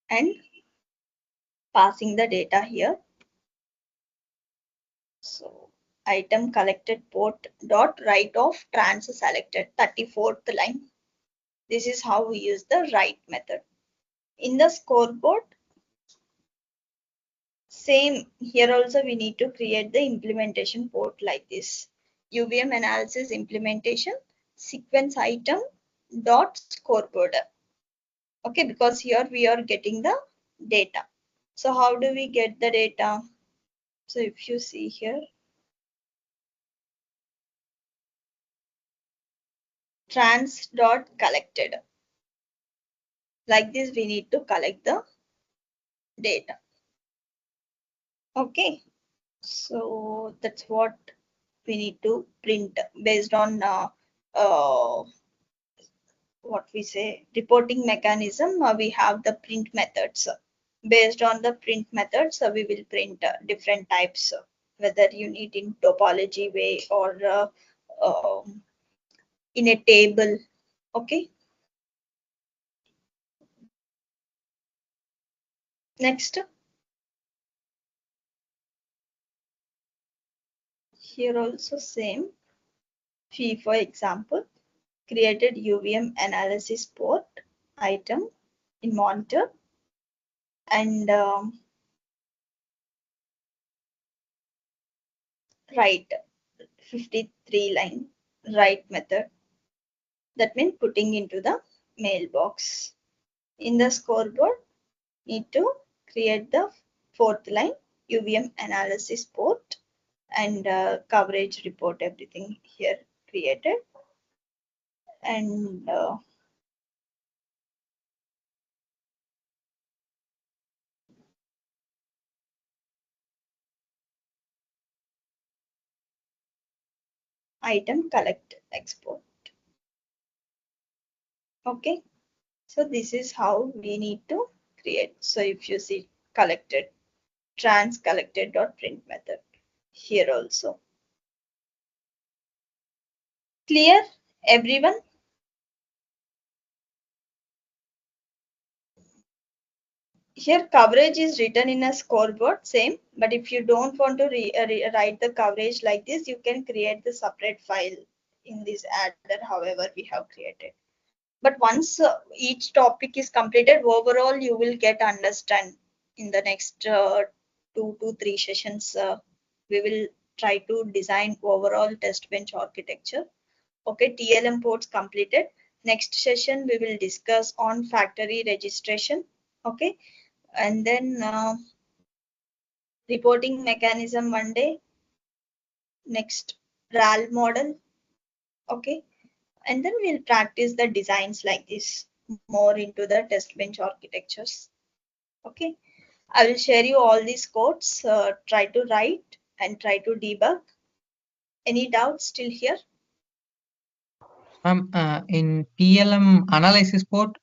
and passing the data here. So item collected port dot write of trans selected, 34th line. This is how we use the write method. In the scoreboard, same here also we need to create the implementation port like this. UVM analysis implementation sequence item dot scoreboard. Okay, because here we are getting the data. So how do we get the data? So if you see here, trans dot collected. Like this, we need to collect the data. Okay, so that's what we need to print based on what we say reporting mechanism. We have the print methods. Based on the print methods, we will print different types, whether you need in topology way or in a table. Okay. Next. Here also same. For example, created UVM analysis port item in monitor and write 53 line write method. That means putting into the mailbox. In the scoreboard, need to create the 4th line UVM analysis port and coverage report, everything here created. And item collect export. Okay, so this is how we need to create. So if you see collected, trans collected dot print method here also. Clear, everyone? Here coverage is written in a scoreboard, same, but if you don't want to write the coverage like this, you can create the separate file in this adder, however we have created. But once each topic is completed, overall you will get understand in the next 2 to 3 sessions. We will try to design overall test bench architecture. Okay, TLM ports completed. Next session we will discuss on factory registration. Okay, and then reporting mechanism one day. Next RAL model. Okay, and then we'll practice the designs like this more into the test bench architectures. Okay, I will share you all these codes. Try to write and try to debug. Any doubts still here? In TLM analysis port,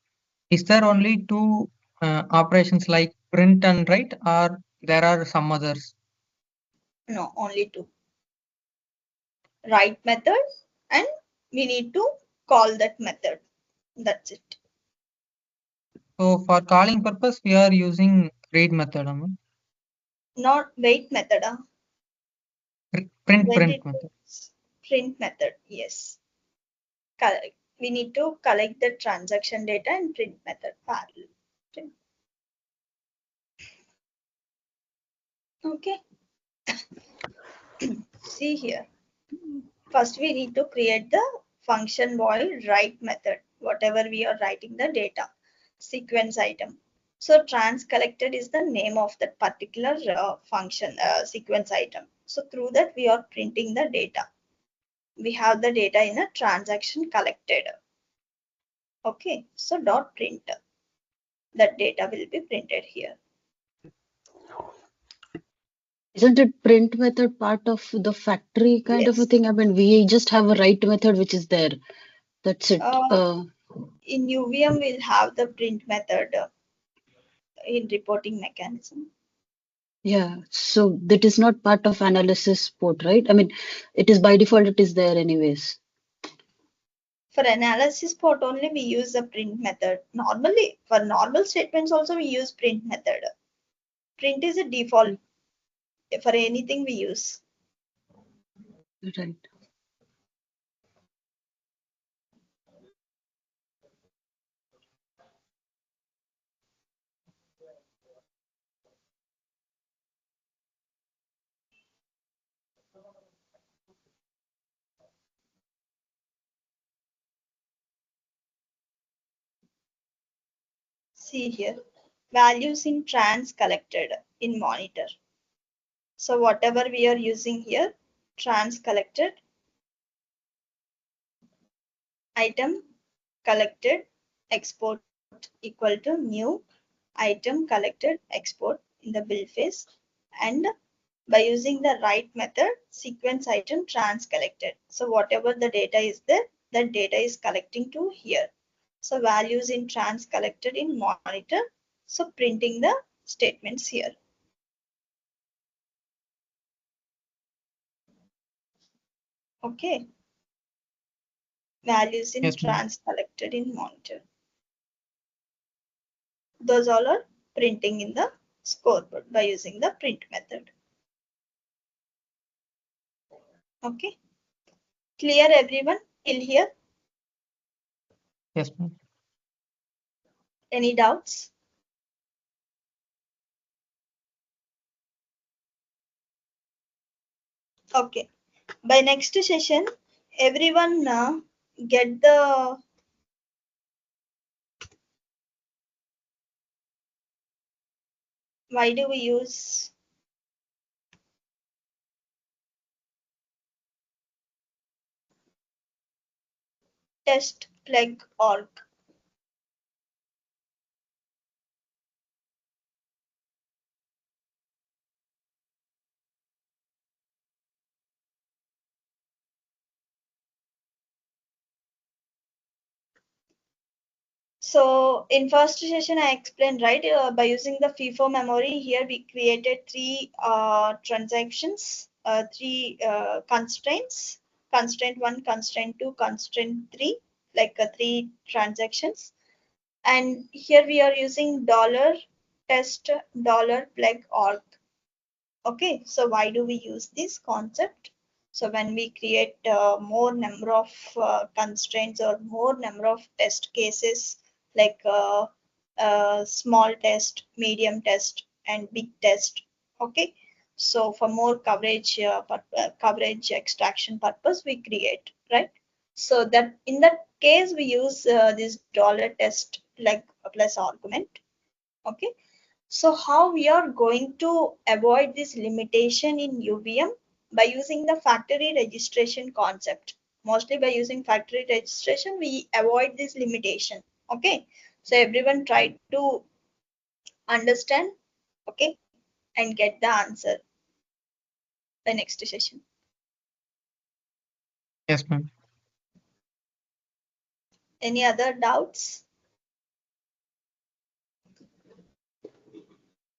is there only two operations like print and write, or there are some others? No, only two. Write method, and we need to call that method. That's it. So for calling purpose, we are using read method. Not wait method. Print When method. Print method, yes. We need to collect the transaction data and print method parallel. Print. Okay. See here. First, we need to create the function void write method, whatever we are writing the data, sequence item. So trans collected is the name of that particular function sequence item. So through that, we are printing the data. We have the data in a transaction collected. Okay, so dot print. That data will be printed here. Isn't it print method part of the factory kind of a Yes. thing? I mean, we just have a write method which is there. That's it. In UVM, we'll have the print method in reporting mechanism. Yeah, so that is not part of analysis port, right? I mean, it is by default, it is there anyways. For analysis port only we use the print method. Normally for normal statements also we use print method. Print is a default for anything we use. Right. See here, values in trans collected in monitor. So whatever we are using here, trans collected, item collected, export equal to new item collected export in the build phase, and by using the right method, sequence item trans collected. So whatever the data is there, that data is collecting to here. So values in trans collected in monitor. So printing the statements here. Okay. Values in Yes, ma'am. trans collected in monitor. Those all are printing in the scoreboard by using the print method. Okay. Clear everyone till here? Yes, ma'am. Any doubts? Okay. By next session, everyone get the why do we use test plague org? So in first session I explained, right, by using the FIFO memory here we created three transactions, three constraints, constraint 1, constraint 2, constraint 3, like three transactions. And here we are using $test $plague org. Okay, so why do we use this concept? So when we create more number of constraints or more number of test cases, like small test, medium test, and big test. Okay, so for more coverage, coverage extraction purpose, we create, right? So that in that case we use this $test like plus argument. Okay, so how we are going to avoid this limitation in UVM? By using the factory registration concept. Mostly by using factory registration, we avoid this limitation. Okay, so everyone try to understand, okay, and get the answer the next session. Yes, ma'am. Any other doubts?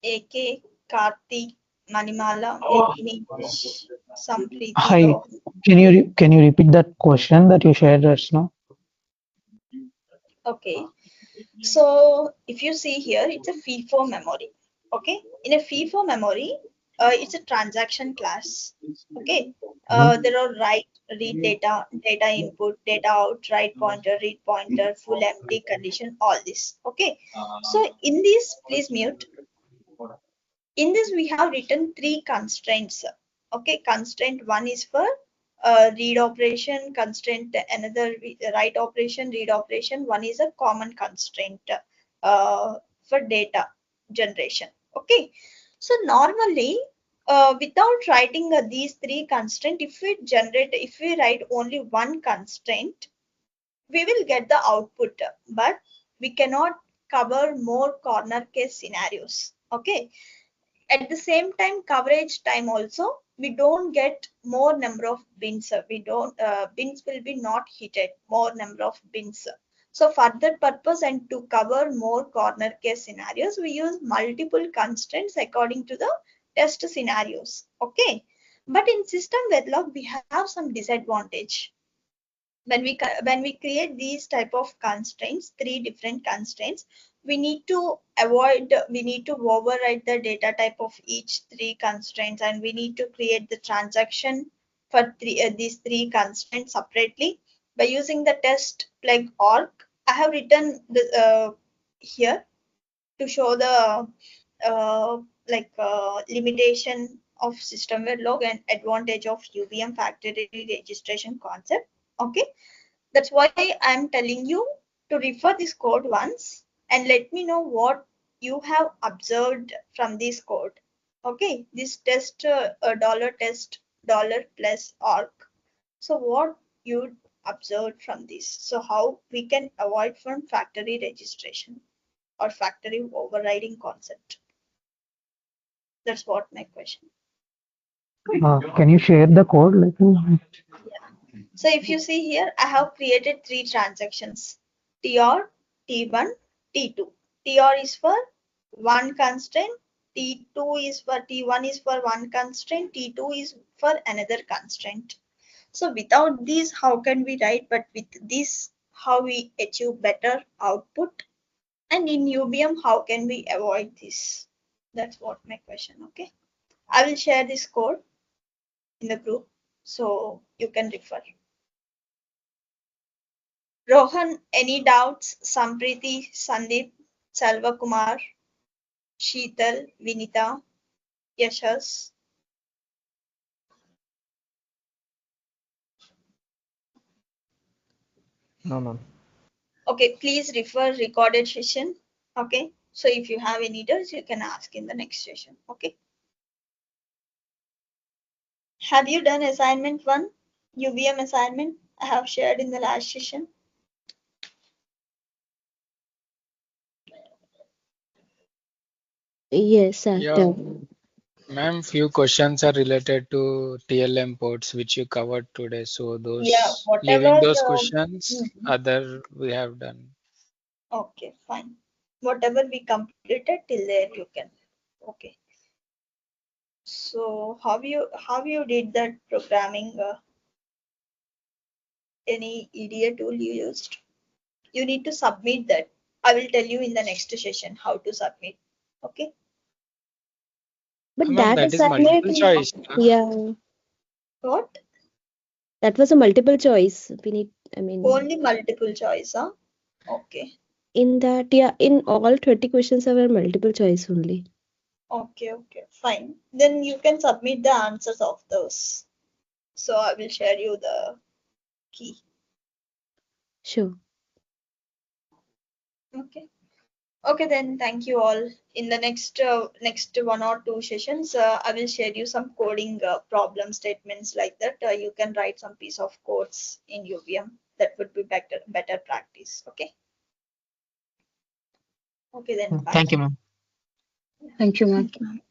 AK, Karthi, Manimala, Nish, Sampriti, Hi, Rohan. can you repeat that question that you shared just now? Okay, so if you see here, it's a FIFO memory. Okay, in a FIFO memory, it's a transaction class. Okay, there are write, read data, data input, data out, write pointer, read pointer, full empty condition, all this. Okay, so in this, please mute. In this, we have written three constraints. Okay, constraint one is for read operation, constraint another write operation, read operation. One is a common constraint for data generation. Okay, so normally without writing these three constraints, if we write only one constraint, we will get the output, but we cannot cover more corner case scenarios. Okay, at the same time coverage time also we don't get more number of bins, we don't bins will be not hitted, more number of bins. So for that purpose and to cover more corner case scenarios we use multiple constraints according to the test scenarios. Okay, but in system Verilog we have some disadvantage. When we create these type of constraints, 3 different constraints, we need to override the data type of each 3 constraints, and we need to create the transaction for these 3 constraints separately by using the test plug org. I have written here to show the limitation of system Verilog and advantage of UVM factory registration concept. Okay, that's why I'm telling you to refer this code once and let me know what you have observed from this code. Okay, this test $test plus org. So what you observed from this? So how we can avoid from factory registration or factory overriding concept? That's what my question. Can you share the code? Yeah. So if you see here, I have created 3 transactions: TR, T1, T2. TR is for one constraint, T2 is for T1 is for one constraint, T2 is for another constraint. So without these, how can we write? But with this, how we achieve better output? And in UVM, how can we avoid this? That's what my question. Okay, I will share this code in the group so you can refer. Rohan, any doubts? Sampriti, Sandeep, Salva Kumar, Sheetal, Vinita, Yashas. No, ma'am. Okay, please refer recorded session. Okay, so if you have any doubts, you can ask in the next session. Okay. Have you done assignment 1? UVM assignment I have shared in the last session. Yes, I've Yeah, done. ma'am, few questions are related to TLM ports which you covered today. So Yeah, those, leaving whatever. those questions, other we have done. Okay, fine. Whatever we completed till there you can. Okay. So how you did that programming? Any EDA tool you used? You need to submit that. I will tell you in the next session how to submit. Okay. But Ma'am, that that is multiple assignment, choice. yeah, What? that was a multiple choice. We need, I mean, Only multiple choice, huh? Okay. in that, yeah, in all 30 questions there were multiple choice only. Okay, fine. Then you can submit the answers of those. So I will share you the key. Sure. Okay. Okay, then thank you all. In the next 1 or 2 sessions, I will share you some coding problem statements like that. You can write some piece of codes in UVM. That would be better practice. Okay. Okay, then bye. Thank you, ma'am. Thank you, ma'am. Thank you.